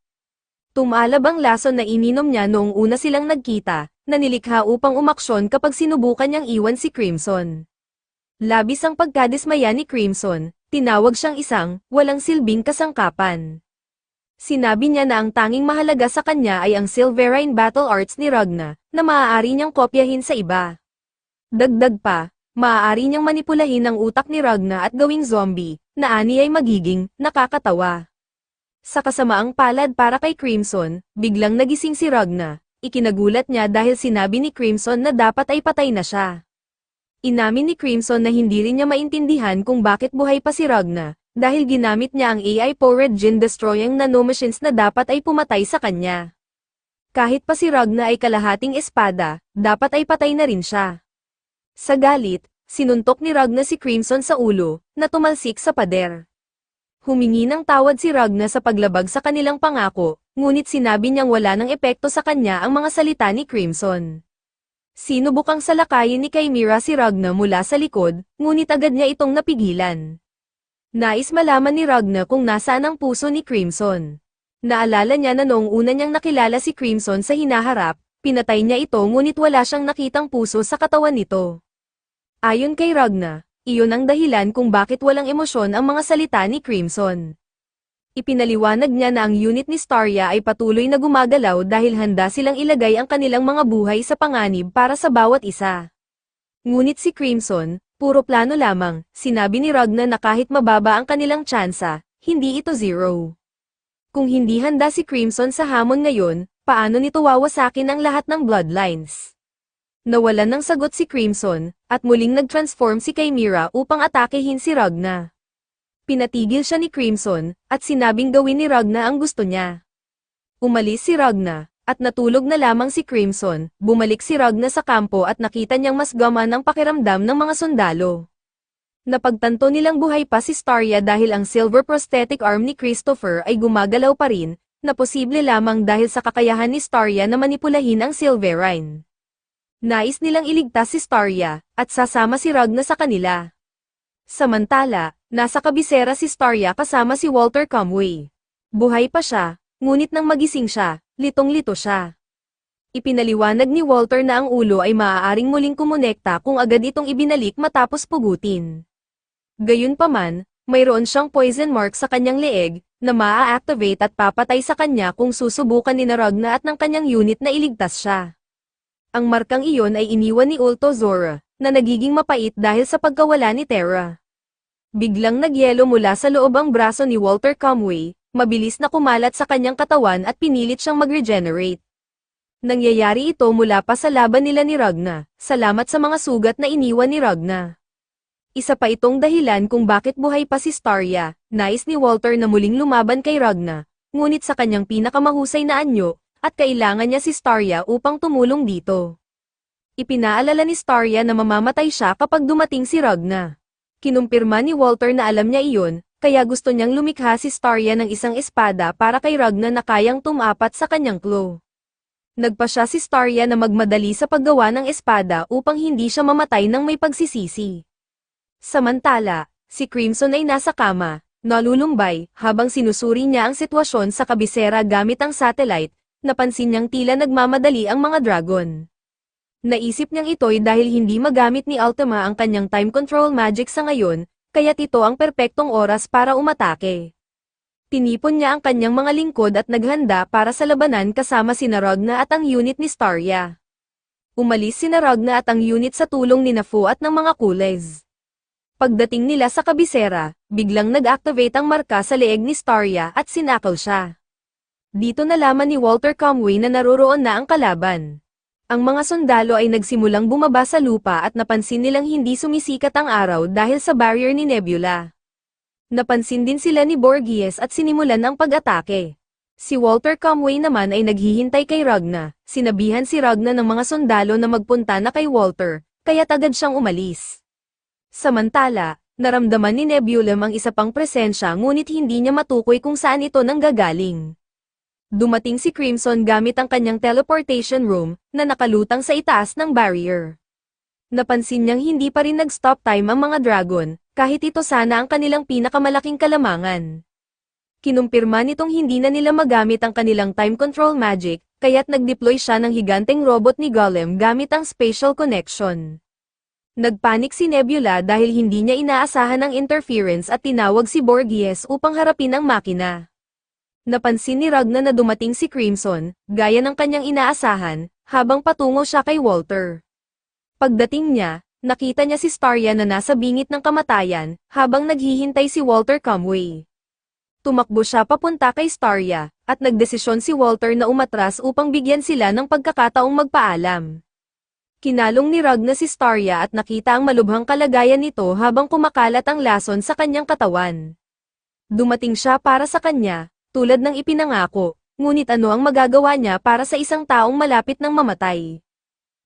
Tumalab ang lason na ininom niya noong una silang nagkita, na nilikha upang umaksyon kapag sinubukan niyang iwan si Crimson. Labis ang pagkadismaya ni Crimson, tinawag siyang isang, walang silbing kasangkapan. Sinabi niya na ang tanging mahalaga sa kanya ay ang Silverine Battle Arts ni Ragna, na maaari niyang kopyahin sa iba. Dagdag pa, maaari niyang manipulahin ang utak ni Ragna at gawing zombie, na ani ay magiging, nakakatawa. Sa kasamaang palad para kay Crimson, biglang nagising si Ragna. Ikinagulat niya dahil sinabi ni Crimson na dapat ay patay na siya. Inamin ni Crimson na hindi rin niya maintindihan kung bakit buhay pa si Ragna, dahil ginamit niya ang AI-powered gene-destroying nanomachines na dapat ay pumatay sa kanya. Kahit pa si Ragna ay kalahating espada, dapat ay patay na rin siya. Sa galit, sinuntok ni Ragna si Crimson sa ulo, na tumalsik sa pader. Humingi ng tawad si Ragna sa paglabag sa kanilang pangako, ngunit sinabi niyang wala ng epekto sa kanya ang mga salita ni Crimson. Sinubukang salakayin ni Chimera si Ragna mula sa likod, ngunit agad niya itong napigilan. Nais malaman ni Ragna kung nasaan ang puso ni Crimson. Naalala niya na noong una niyang nakilala si Crimson sa hinaharap, pinatay niya ito ngunit wala siyang nakitang puso sa katawan nito. Ayon kay Ragna, iyon ang dahilan kung bakit walang emosyon ang mga salita ni Crimson. Ipinaliwanag niya na ang unit ni Starya ay patuloy na gumagalaw dahil handa silang ilagay ang kanilang mga buhay sa panganib para sa bawat isa. Ngunit si Crimson, puro plano lamang, sinabi ni Ragna na kahit mababa ang kanilang tsansa, hindi ito zero. Kung hindi handa si Crimson sa hamon ngayon, paano nito wawasakin ang lahat ng bloodlines? Nawalan ng sagot si Crimson, at muling nag-transform si Chimera upang atakehin si Ragna. Pinatigil siya ni Crimson, at sinabing gawin ni Ragna ang gusto niya. Umalis si Ragna, at natulog na lamang si Crimson. Bumalik si Ragna sa kampo at nakita niyang mas gamaan ang pakiramdam ng mga sundalo. Napagtanto nilang buhay pa si Starya dahil ang silver prosthetic arm ni Christopher ay gumagalaw pa rin, na posible lamang dahil sa kakayahan ni Starya na manipulahin ang Silverine. Nais nilang iligtas si Starya, at sasama si Ragna sa kanila. Samantala, nasa kabisera si Starya kasama si Walter Comway. Buhay pa siya, ngunit nang magising siya, litong-lito siya. Ipinaliwanag ni Walter na ang ulo ay maaaring muling kumonekta kung agad itong ibinalik matapos pugutin. Gayunpaman, mayroon siyang poison mark sa kanyang leeg, na maa-activate at papatay sa kanya kung susubukan ni Ragna at ng kanyang unit na iligtas siya. Ang markang iyon ay iniwan ni Ulto Zora, na nagiging mapait dahil sa pagkawala ni Terra. Biglang nagyelo mula sa loob ang braso ni Walter Comway, mabilis na kumalat sa kanyang katawan at pinilit siyang mag-regenerate. Nangyayari ito mula pa sa laban nila ni Ragna, salamat sa mga sugat na iniwan ni Ragna. Isa pa itong dahilan kung bakit buhay pa si Starya, nais ni Walter na muling lumaban kay Ragna, ngunit sa kanyang pinakamahusay na anyo, at kailangan niya si Starya upang tumulong dito. Ipinaalala ni Starya na mamamatay siya kapag dumating si Ragna. Kinumpirma ni Walter na alam niya iyon, kaya gusto niyang lumikha si Starya ng isang espada para kay Ragna na kayang tumapat sa kanyang claw. Nagpasya si Starya na magmadali sa paggawa ng espada upang hindi siya mamatay ng may pagsisisi. Samantala, si Crimson ay nasa kama, nalulumbay, habang sinusuri niya ang sitwasyon sa kabisera gamit ang satellite, napansin niyang tila nagmamadali ang mga dragon. Naisip niyang ito'y dahil hindi magamit ni Ultima ang kanyang time control magic sa ngayon, kaya't ito ang perpektong oras para umatake. Tinipon niya ang kanyang mga lingkod at naghanda para sa labanan kasama sina Ragna at ang unit ni Starya. Umalis sina Ragna at ang unit sa tulong ni Fu at ng mga Kulez. Pagdating nila sa kabisera, biglang nag-activate ang marka sa leeg ni Starya at sinakaw siya. Dito nalaman ni Walter Comway na naroroon na ang kalaban. Ang mga sundalo ay nagsimulang bumaba sa lupa at napansin nilang hindi sumisikat ang araw dahil sa barrier ni Nebula. Napansin din sila ni Borgias at sinimulan ang pag-atake. Si Walter Comway naman ay naghihintay kay Ragna, sinabihan si Ragna ng mga sundalo na magpunta na kay Walter, kaya't agad siyang umalis. Samantala, naramdaman ni Nebula ang isa pang presensya ngunit hindi niya matukoy kung saan ito nanggagaling. Dumating si Crimson gamit ang kanyang teleportation room, na nakalutang sa itaas ng barrier. Napansin niyang hindi pa rin nag-stop time ang mga dragon, kahit ito sana ang kanilang pinakamalaking kalamangan. Kinumpirma nitong hindi na nila magamit ang kanilang time control magic, kaya't nag-deploy siya ng higanteng robot ni Golem gamit ang spatial connection. Nagpanik si Nebula dahil hindi niya inaasahan ang interference at tinawag si Borgias upang harapin ang makina. Napansin ni Ragna na dumating si Crimson, gaya ng kanyang inaasahan, habang patungo siya kay Walter. Pagdating niya, nakita niya si Starya na nasa bingit ng kamatayan, habang naghihintay si Walter Comway. Tumakbo siya papunta kay Starya, at nagdesisyon si Walter na umatras upang bigyan sila ng pagkakataong magpaalam. Kinalong ni Ragna si Starya at nakita ang malubhang kalagayan nito habang kumakalat ang lason sa kanyang katawan. Dumating siya para sa kanya, tulad ng ipinangako, ngunit ano ang magagawa niya para sa isang taong malapit ng mamatay?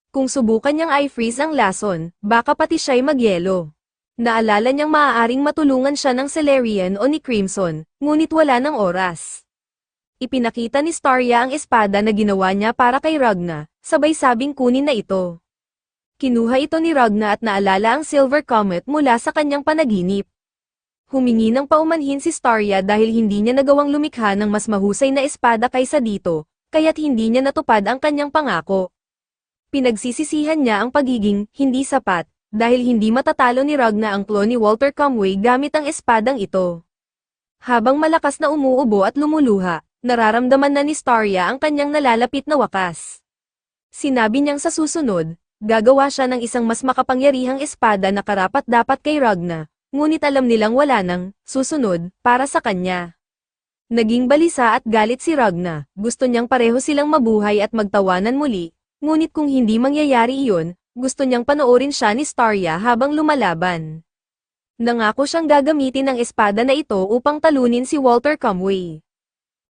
Kung subukan niyang i-freeze ang lason, baka pati siya'y magyelo. Naalala niyang maaaring matulungan siya ng Celerian o ni Crimson, ngunit wala ng oras. Ipinakita ni Starya ang espada na ginawa niya para kay Ragna, sabay sabing kunin na ito. Kinuha ito ni Ragna at naalala ang Silver Comet mula sa kanyang panaginip. Humingi ng paumanhin si Starya dahil hindi niya nagawang lumikha ng mas mahusay na espada kaysa dito, kaya't hindi niya natupad ang kanyang pangako. Pinagsisisihan niya ang pagiging hindi sapat, dahil hindi matatalo ni Ragna ang clone ni Walter Comway gamit ang espadang ito. Habang malakas na umuubo at lumuluha, nararamdaman na ni Starya ang kanyang nalalapit na wakas. Sinabi niyang sa susunod, gagawa siya ng isang mas makapangyarihang espada na karapat-dapat kay Ragna. Ngunit alam nilang wala nang susunod para sa kanya. Naging balisa at galit si Ragna, gusto niyang pareho silang mabuhay at magtawanan muli, ngunit kung hindi mangyayari iyon, gusto niyang panoorin siya ni Starya habang lumalaban. Nangako siyang gagamitin ang espada na ito upang talunin si Walter Comway.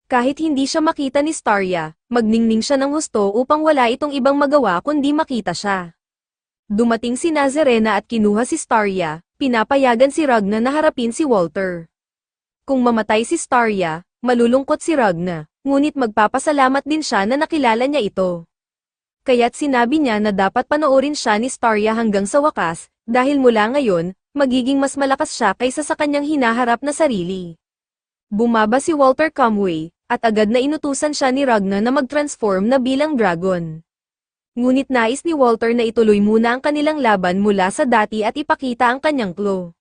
Kahit hindi siya makita ni Starya, magningning siya ng husto upang wala itong ibang magawa kundi makita siya. Dumating si Nazarena at kinuha si Starya, pinapayagan si Ragna na harapin si Walter. Kung mamatay si Starya, malulungkot si Ragna, ngunit magpapasalamat din siya na nakilala niya ito. Kaya't sinabi niya na dapat panoorin siya ni Starya hanggang sa wakas, dahil mula ngayon, magiging mas malakas siya kaysa sa kanyang hinaharap na sarili. Bumaba si Walter Comway, at agad na inutusan siya ni Ragna na mag-transform na bilang dragon. Ngunit nais ni Walter na ituloy muna ang kanilang laban mula sa dati at ipakita ang kanyang claw.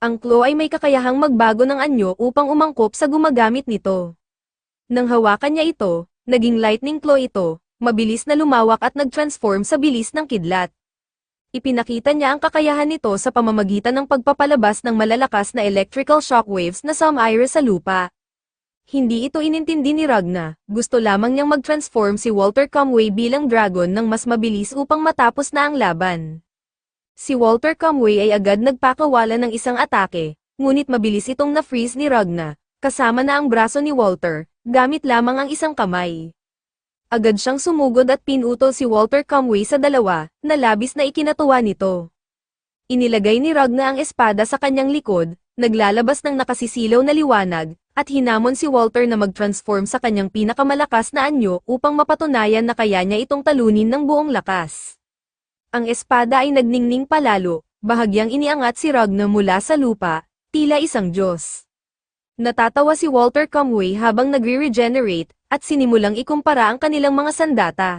Ang claw ay may kakayahang magbago ng anyo upang umangkop sa gumagamit nito. Nang hawakan niya ito, naging lightning claw ito, mabilis na lumawak at nag-transform sa bilis ng kidlat. Ipinakita niya ang kakayahan nito sa pamamagitan ng pagpapalabas ng malalakas na electrical shockwaves na sumire sa lupa. Hindi ito inintindi ni Ragna, gusto lamang niyang mag-transform si Walter Comway bilang dragon ng mas mabilis upang matapos na ang laban. Si Walter Comway ay agad nagpakawala ng isang atake, ngunit mabilis itong na-freeze ni Ragna, kasama na ang braso ni Walter, gamit lamang ang isang kamay. Agad siyang sumugod at pinutol si Walter Comway sa dalawa, na labis na ikinatuwa nito. Inilagay ni Ragna ang espada sa kanyang likod, naglalabas ng nakasisilaw na liwanag, at hinamon si Walter na mag-transform sa kanyang pinakamalakas na anyo upang mapatunayan na kaya niya itong talunin ng buong lakas. Ang espada ay nagningning palalo, bahagyang iniangat si Ragna mula sa lupa, tila isang Diyos. Natatawa si Walter Comway habang nagre-regenerate, at sinimulang ikumpara ang kanilang mga sandata.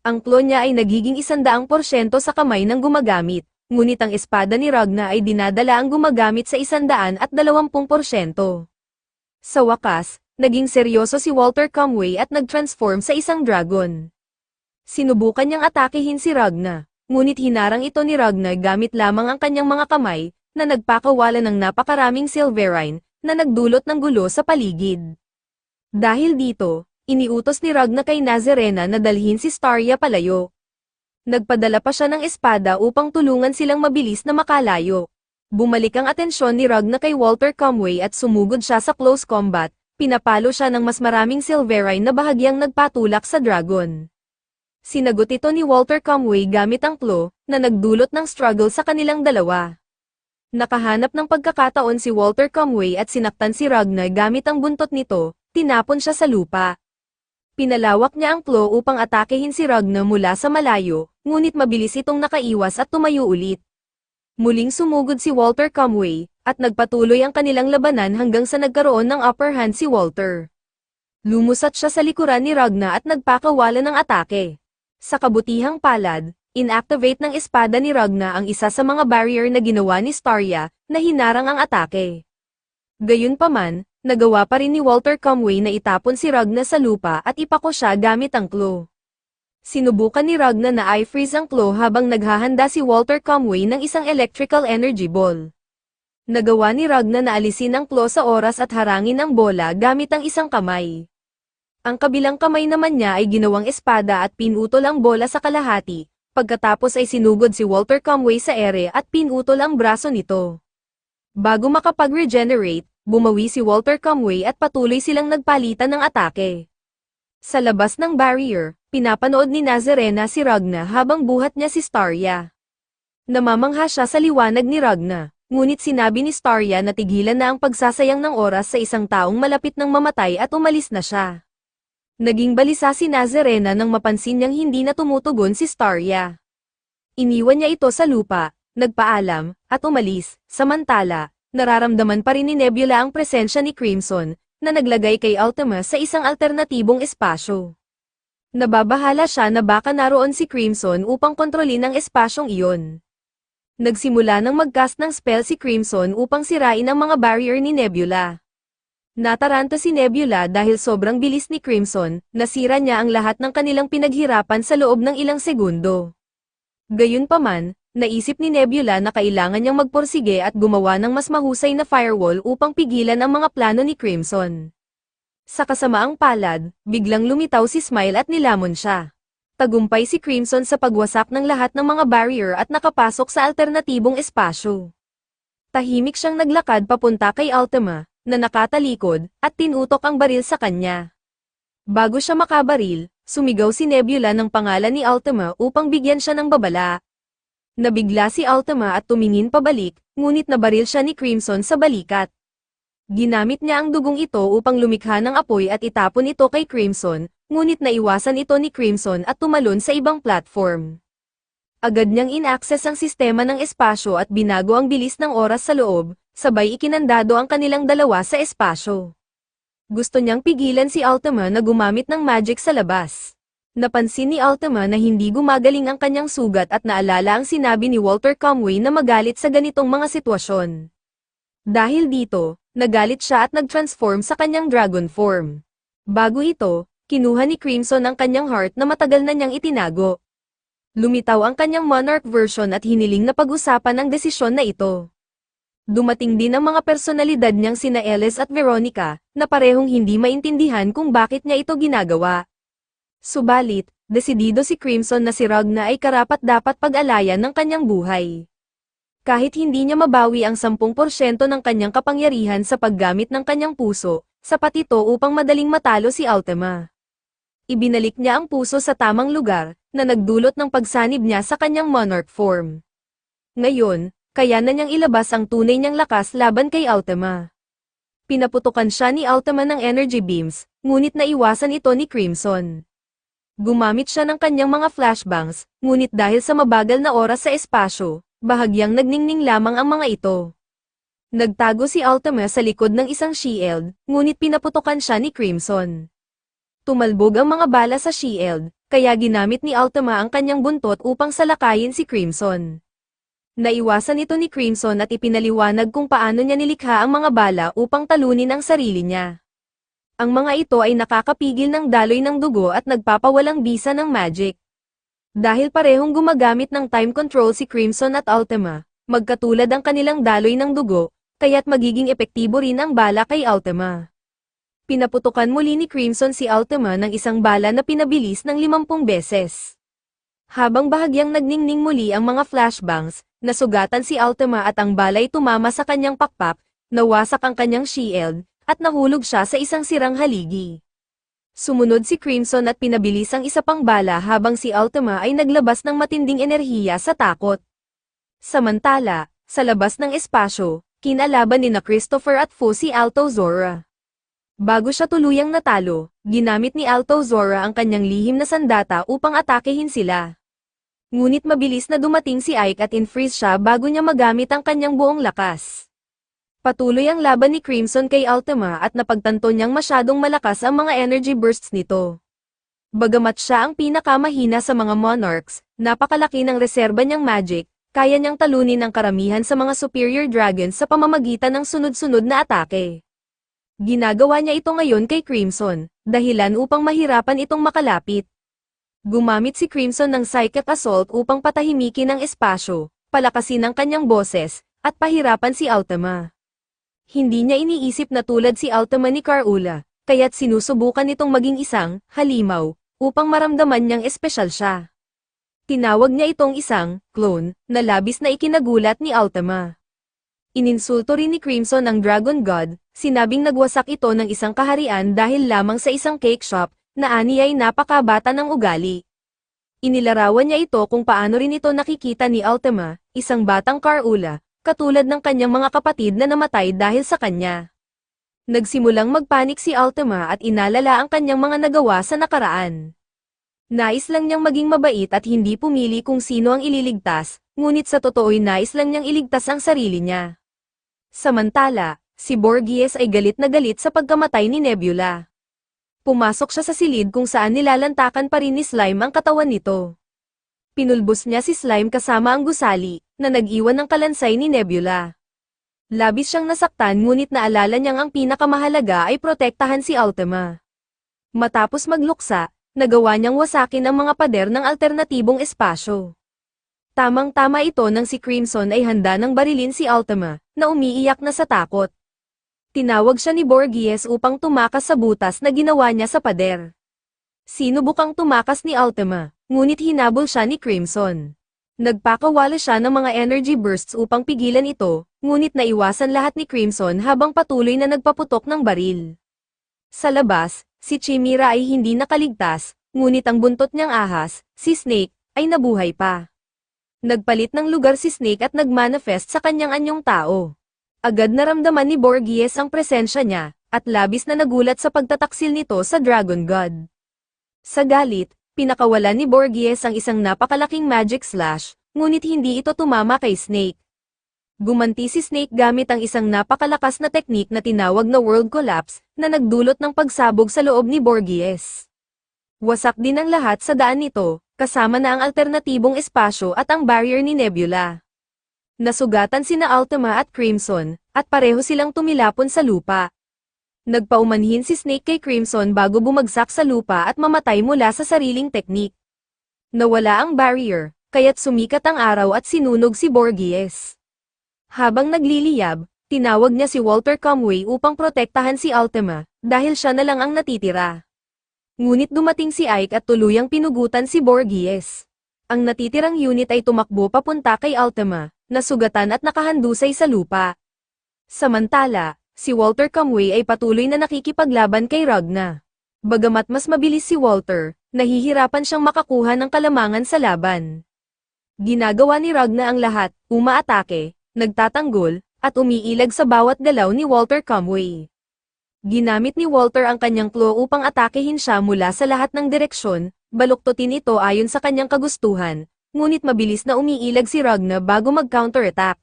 Ang claw niya ay nagiging 100% sa kamay ng gumagamit, ngunit ang espada ni Ragna ay dinadala ang gumagamit sa 120%. Sa wakas, naging seryoso si Walter Comway at nag-transform sa isang dragon. Sinubukan niyang atakehin si Ragna, ngunit hinarang ito ni Ragna gamit lamang ang kanyang mga kamay, na nagpakawala ng napakaraming silverine, na nagdulot ng gulo sa paligid. Dahil dito, iniutos ni Ragna kay Nazarena na dalhin si Starya palayo. Nagpadala pa siya ng espada upang tulungan silang mabilis na makalayo. Bumalik ang atensyon ni Ragna kay Walter Comway at sumugod siya sa close combat, pinapalo siya ng mas maraming silverine na bahagyang nagpatulak sa dragon. Sinagot ito ni Walter Comway gamit ang claw, na nagdulot ng struggle sa kanilang dalawa. Nakahanap ng pagkakataon si Walter Comway at sinaktan si Ragna gamit ang buntot nito, tinapon siya sa lupa. Pinalawak niya ang claw upang atakehin si Ragna mula sa malayo, ngunit mabilis itong nakaiwas at tumayo ulit. Muling sumugod si Walter Comway, at nagpatuloy ang kanilang labanan hanggang sa nagkaroon ng upper hand si Walter. Lumusat siya sa likuran ni Ragna at nagpakawala ng atake. Sa kabutihang palad, inactivate ng espada ni Ragna ang isa sa mga barrier na ginawa ni Starya, na hinarang ang atake. Gayunpaman, nagawa pa rin ni Walter Comway na itapon si Ragna sa lupa at ipako siya gamit ang claw. Sinubukan ni Ragna na i-freeze ang claw habang naghahanda si Walter Comway ng isang electrical energy ball. Nagawa ni Ragna na alisin ang claw sa oras at harangin ang bola gamit ang isang kamay. Ang kabilang kamay naman niya ay ginawang espada at pinutol ang bola sa kalahati, pagkatapos ay sinugod si Walter Comway sa ere at pinutol ang braso nito. Bago makapag-regenerate, bumawi si Walter Comway at patuloy silang nagpalitan ng atake. Sa labas ng barrier, pinapanood ni Nazarena si Ragna habang buhat niya si Starya. Namamangha siya sa liwanag ni Ragna, ngunit sinabi ni Starya na tigilan na ang pagsasayang ng oras sa isang taong malapit ng mamatay at umalis na siya. Naging balisa si Nazarena nang mapansin niyang hindi na tumutugon si Starya. Iniwan niya ito sa lupa, nagpaalam, at umalis. Samantala, nararamdaman pa rin ni Nebula ang presensya ni Crimson, na naglagay kay Ultima sa isang alternatibong espasyo. Nababahala siya na baka naroon si Crimson upang kontrolin ang espasyong iyon. Nagsimula ng mag-cast ng spell si Crimson upang sirain ang mga barrier ni Nebula. Nataranta si Nebula dahil sobrang bilis ni Crimson, nasira niya ang lahat ng kanilang pinaghirapan sa loob ng ilang segundo. Gayunpaman, naisip ni Nebula na kailangan niyang magporsige at gumawa ng mas mahusay na firewall upang pigilan ang mga plano ni Crimson. Sa kasamaang palad, biglang lumitaw si Smile at nilamon siya. Tagumpay si Crimson sa pagwasak ng lahat ng mga barrier at nakapasok sa alternatibong espasyo. Tahimik siyang naglakad papunta kay Ultima, na nakatalikod, at tinutok ang baril sa kanya. Bago siya makabaril, sumigaw si Nebula ng pangalan ni Ultima upang bigyan siya ng babala. Nabigla si Ultima at tumingin pabalik, ngunit nabaril siya ni Crimson sa balikat. Ginamit niya ang dugong ito upang lumikha ng apoy at itapon ito kay Crimson, ngunit naiwasan ito ni Crimson at tumalon sa ibang platform. Agad niyang in-access ang sistema ng espasyo at binago ang bilis ng oras sa loob, sabay ikinandado ang kanilang dalawa sa espasyo. Gusto niyang pigilan si Ultima na gumamit ng magic sa labas. Napansin ni Ultima na hindi gumagaling ang kanyang sugat at naalala ang sinabi ni Walter Comway na magalit sa ganitong mga sitwasyon. Dahil dito, nagalit siya at nag-transform sa kanyang dragon form. Bago ito, kinuha ni Crimson ang kanyang heart na matagal na niyang itinago. Lumitaw ang kanyang monarch version at hiniling na pag-usapan ang desisyon na ito. Dumating din ang mga personalidad niyang sina Ellis at Veronica, na parehong hindi maintindihan kung bakit niya ito ginagawa. Subalit, desidido si Crimson na si Ragna ay karapat-dapat pag-alayan ng kanyang buhay. Kahit hindi niya mabawi ang 10% ng kanyang kapangyarihan sa paggamit ng kanyang puso, sapat ito upang madaling matalo si Ultima. Ibinalik niya ang puso sa tamang lugar, na nagdulot ng pagsanib niya sa kanyang monarch form. Ngayon, kaya na niyang ilabas ang tunay niyang lakas laban kay Ultima. Pinaputukan siya ni Ultima ng energy beams, ngunit naiwasan ito ni Crimson. Gumamit siya ng kanyang mga flashbangs, ngunit dahil sa mabagal na oras sa espasyo, bahagyang nagningning lamang ang mga ito. Nagtago si Ultima sa likod ng isang shield, ngunit pinaputukan siya ni Crimson. Tumalbog ang mga bala sa shield, kaya ginamit ni Ultima ang kanyang buntot upang salakayin si Crimson. Naiwasan ito ni Crimson at ipinaliwanag kung paano niya nilikha ang mga bala upang talunin ang sarili niya. Ang mga ito ay nakakapigil ng daloy ng dugo at nagpapawalang bisa ng magic. Dahil parehong gumagamit ng time control si Crimson at Ultima, magkatulad ang kanilang daloy ng dugo, kaya't magiging epektibo rin ang bala kay Ultima. Pinaputukan muli ni Crimson si Ultima ng isang bala na pinabilis ng 50 beses. Habang bahagyang nagningning muli ang mga flashbangs, nasugatan si Ultima at ang balay tumama sa kanyang pakpak, nawasak ang kanyang shield, at nahulog siya sa isang sirang haligi. Sumunod si Crimson at pinabilis ang isa pang bala habang si Ultima ay naglabas ng matinding enerhiya sa takot. Samantala, sa labas ng espasyo, kinalaban ni Christopher at Fu si Altozora. Bago siya tuluyang natalo, ginamit ni Altozora ang kanyang lihim na sandata upang atakehin sila. Ngunit mabilis na dumating si Ike at in-freeze siya bago niya magamit ang kanyang buong lakas. Patuloy ang laban ni Crimson kay Ultima at napagtanto niyang masyadong malakas ang mga energy bursts nito. Bagamat siya ang pinakamahina sa mga Monarchs, napakalaki ng reserba niyang magic, kaya niyang talunin ang karamihan sa mga superior dragons sa pamamagitan ng sunod-sunod na atake. Ginagawa niya ito ngayon kay Crimson, dahilan upang mahirapan itong makalapit. Gumamit si Crimson ng Psychic Assault upang patahimikin ang espasyo, palakasin ang kanyang boses, at pahirapan si Ultima. Hindi niya iniisip na tulad si Ultima ni Carula, kaya't sinusubukan itong maging isang halimaw, upang maramdaman niyang espesyal siya. Tinawag niya itong isang clone, na labis na ikinagulat ni Ultima. Ininsulto rin ni Crimson ang Dragon God, sinabing nagwasak ito ng isang kaharian dahil lamang sa isang cake shop, na ani ay napakabata ng ugali. Inilarawan niya ito kung paano rin ito nakikita ni Ultima, isang batang Carula, katulad ng kanyang mga kapatid na namatay dahil sa kanya. Nagsimulang magpanik si Ultima at inalala ang kanyang mga nagawa sa nakaraan. Nais lang niyang maging mabait at hindi pumili kung sino ang ililigtas, ngunit sa totoo'y nais lang niyang iligtas ang sarili niya. Samantala, si Borgies ay galit na galit sa pagkamatay ni Nebula. Pumasok siya sa silid kung saan nilalantakan pa rin ni Slime ang katawan nito. Pinulbos niya si Slime kasama ang gusali, na nag-iwan ng kalansay ni Nebula. Labis siyang nasaktan ngunit naalala niyang ang pinakamahalaga ay protektahan si Ultima. Matapos magluksa, nagawa niyang wasakin ang mga pader ng alternatibong espasyo. Tamang-tama ito nang si Crimson ay handa ng barilin si Ultima, na umiiyak na sa takot. Tinawag siya ni Borgies upang tumakas sa butas na ginawa niya sa pader. Sinubukang tumakas ni Ultima, ngunit hinabol siya ni Crimson. Nagpakawala siya ng mga energy bursts upang pigilan ito, ngunit naiwasan lahat ni Crimson habang patuloy na nagpaputok ng baril. Sa labas, si Chimera ay hindi nakaligtas, ngunit ang buntot niyang ahas, si Snake, ay nabuhay pa. Nagpalit ng lugar si Snake at nagmanifest sa kanyang anyong tao. Agad naramdaman ni Borgies ang presensya niya, at labis na nagulat sa pagtataksil nito sa Dragon God. Sa galit, pinakawalan ni Borgies ang isang napakalaking magic slash, ngunit hindi ito tumama kay Snake. Gumanti si Snake gamit ang isang napakalakas na teknik na tinawag na World Collapse, na nagdulot ng pagsabog sa loob ni Borgies. Wasak din ang lahat sa daan nito, kasama na ang alternatibong espasyo at ang barrier ni Nebula. Nasugatan sina Ultima at Crimson, at pareho silang tumilapon sa lupa. Nagpaumanhin si Snake kay Crimson bago bumagsak sa lupa at mamatay mula sa sariling teknik. Nawala ang barrier, kaya't sumikat ang araw at sinunog si Borgies. Habang nagliliyab, tinawag niya si Walter Comway upang protektahan si Ultima, dahil siya na lang ang natitira. Ngunit dumating si Ike at tuluyang pinugutan si Borgies. Ang natitirang unit ay tumakbo papunta kay Ultima, nasugatan at nakahandusay sa lupa. Samantala, si Walter Comway ay patuloy na nakikipaglaban kay Ragna. Bagamat mas mabilis si Walter, nahihirapan siyang makakuha ng kalamangan sa laban. Ginagawa ni Ragna ang lahat, umaatake, nagtatanggol, at umiilag sa bawat galaw ni Walter Comway. Ginamit ni Walter ang kanyang claw upang atakehin siya mula sa lahat ng direksyon, baluktutin ito ayon sa kanyang kagustuhan, ngunit mabilis na umiilag si Ragna bago mag-counterattack.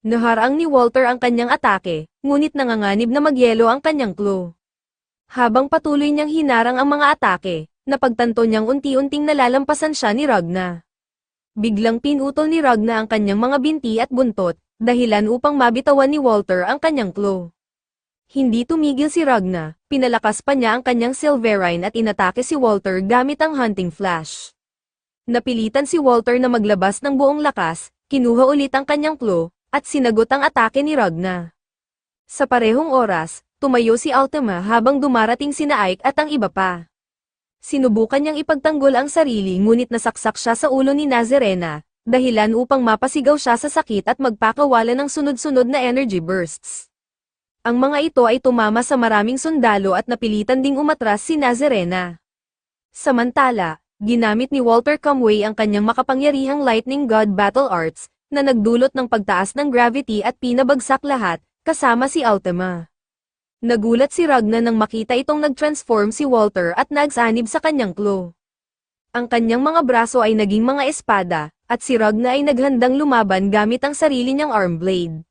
Naharang ni Walter ang kanyang atake, ngunit nanganganib na magyelo ang kanyang claw. Habang patuloy niyang hinarang ang mga atake, napagtanto niyang unti-unting nalalampasan siya ni Ragna. Biglang pinutol ni Ragna ang kanyang mga binti at buntot, dahilan upang mabitawan ni Walter ang kanyang claw. Hindi tumigil si Ragna, pinalakas pa niya ang kanyang Silverine at inatake si Walter gamit ang Hunting Flash. Napilitan si Walter na maglabas ng buong lakas, kinuha ulit ang kanyang claw, at sinagot ang atake ni Ragna. Sa parehong oras, tumayo si Ultima habang dumarating sina Ike at ang iba pa. Sinubukan niyang ipagtanggol ang sarili ngunit nasaksak siya sa ulo ni Nazarena, dahilan upang mapasigaw siya sa sakit at magpakawala ng sunod-sunod na energy bursts. Ang mga ito ay tumama sa maraming sundalo at napilitan ding umatras si Nazarena. Samantala, ginamit ni Walter Comway ang kanyang makapangyarihang Lightning God Battle Arts, na nagdulot ng pagtaas ng gravity at pinabagsak lahat, kasama si Ultima. Nagulat si Ragna nang makita itong nag-transform si Walter at nagsanib sa kanyang claw. Ang kanyang mga braso ay naging mga espada, at si Ragna ay naghandang lumaban gamit ang sarili niyang arm blade.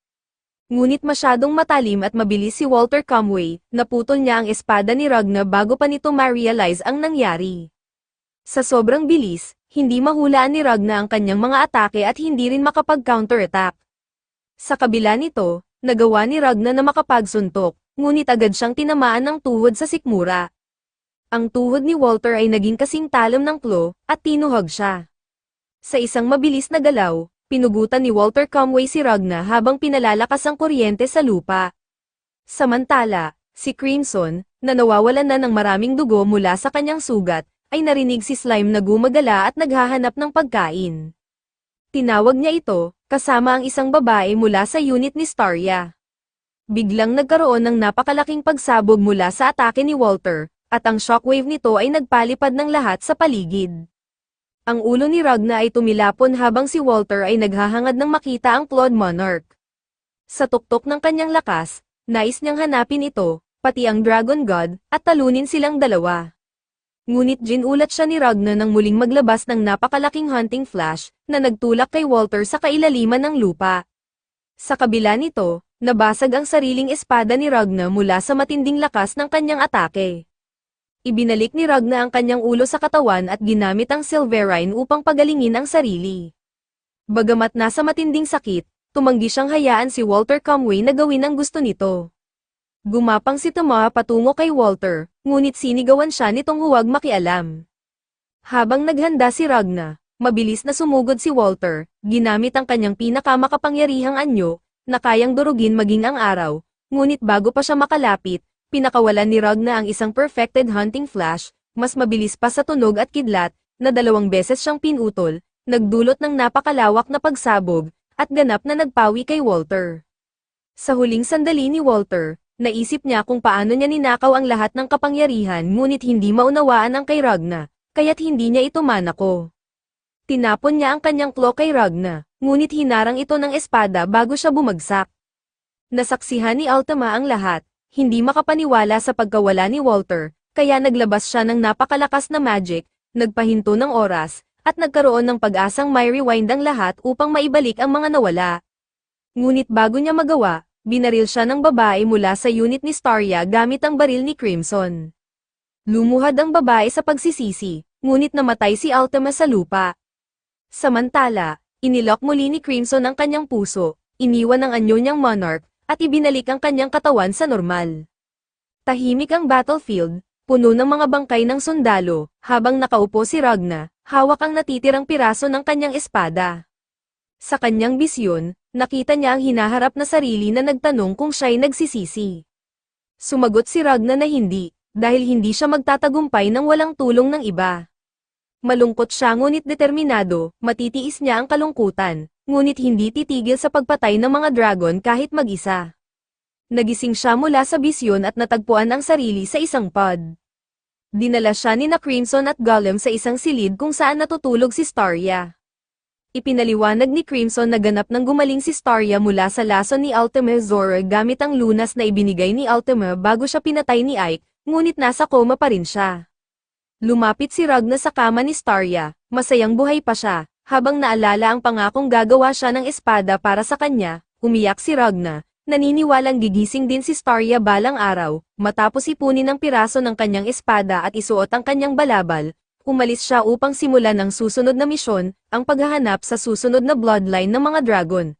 Ngunit masyadong matalim at mabilis si Walter Comway, naputol niya ang espada ni Ragna bago pa nito ma-realize ang nangyari. Sa sobrang bilis, hindi mahulaan ni Ragna ang kanyang mga atake at hindi rin makapag-counterattack. Sa kabila nito, nagawa ni Ragna na makapagsuntok, ngunit agad siyang tinamaan ng tuhod sa sikmura. Ang tuhod ni Walter ay naging kasing talam ng claw, at tinuhog siya. Sa isang mabilis na galaw, pinugutan ni Walter Comway si Ragna habang pinalalakas ang kuryente sa lupa. Samantala, si Crimson, na nawawalan na ng maraming dugo mula sa kanyang sugat, ay narinig si Slime na gumagala at naghahanap ng pagkain. Tinawag niya ito, kasama ang isang babae mula sa unit ni Starya. Biglang nagkaroon ng napakalaking pagsabog mula sa atake ni Walter, at ang shockwave nito ay nagpalipad ng lahat sa paligid. Ang ulo ni Ragna ay tumilapon habang si Walter ay naghahangad ng makita ang Clawed Monarch. Sa tuktok ng kanyang lakas, nais niyang hanapin ito, pati ang Dragon God, at talunin silang dalawa. Ngunit ginulat siya ni Ragna nang muling maglabas ng napakalaking Hunting Flash, na nagtulak kay Walter sa kailaliman ng lupa. Sa kabila nito, nabasag ang sariling espada ni Ragna mula sa matinding lakas ng kanyang atake. Ibinalik ni Ragna ang kanyang ulo sa katawan at ginamit ang Silverine upang pagalingin ang sarili. Bagamat nasa matinding sakit, tumanggi siyang hayaan si Walter Comway na gawin ang gusto nito. Gumapang si Tama patungo kay Walter, ngunit sinigawan siya nitong huwag makialam. Habang naghanda si Ragna, mabilis na sumugod si Walter, ginamit ang kanyang pinakamakapangyarihang anyo, na kayang durugin maging ang araw, ngunit bago pa siya makalapit, pinakawalan ni Ragna ang isang perfected Hunting Flash, mas mabilis pa sa tunog at kidlat, na 2 beses siyang pinutol, nagdulot ng napakalawak na pagsabog, at ganap na nagpawi kay Walter. Sa huling sandali ni Walter, naisip niya kung paano niya ninakaw ang lahat ng kapangyarihan ngunit hindi maunawaan ang kay Ragna, kaya't hindi niya ito manako. Tinapon niya ang kanyang claw kay Ragna, ngunit hinarang ito ng espada bago siya bumagsak. Nasaksihan ni Ultima ang lahat, hindi makapaniwala sa pagkawala ni Walter, kaya naglabas siya ng napakalakas na magic, nagpahinto ng oras, at nagkaroon ng pag-asang may rewind ang lahat upang maibalik ang mga nawala. Ngunit bago niya magawa, binaril siya ng babae mula sa unit ni Starya gamit ang baril ni Crimson. Lumuhad ang babae sa pagsisisi, ngunit namatay si Ultima sa lupa. Samantala, inilok muli ni Crimson ang kanyang puso, iniwan ang anyo niyang Monarch, at ibinalik ang kanyang katawan sa normal. Tahimik ang battlefield, puno ng mga bangkay ng sundalo, habang nakaupo si Ragna, hawak ang natitirang piraso ng kanyang espada. Sa kanyang bisyon, nakita niya ang hinaharap na sarili na nagtanong kung siya'y nagsisisi. Sumagot si Ragna na hindi, dahil hindi siya magtatagumpay ng walang tulong ng iba. Malungkot siya ngunit determinado, matitiis niya ang kalungkutan, ngunit hindi titigil sa pagpatay ng mga dragon kahit mag-isa. Nagising siya mula sa bisyon at natagpuan ang sarili sa isang pod. Dinala siya ni Crimson at Gollum sa isang silid kung saan natutulog si Starya. Ipinaliwanag ni Crimson na ganap nang gumaling si Starya mula sa lason ni Ultima Zora gamit ang lunas na ibinigay ni Ultima bago siya pinatay ni Ike, ngunit nasa coma pa rin siya. Lumapit si Ragna sa kama ni Starya, masayang buhay pa siya. Habang naalala ang pangakong gagawa siya ng espada para sa kanya, umiyak si Ragna, Naniniwalang gigising din si Starya balang araw, matapos ipunin ang piraso ng kanyang espada at isuot ang kanyang balabal, umalis siya upang simulan ang susunod na misyon, ang paghahanap sa susunod na bloodline ng mga dragon.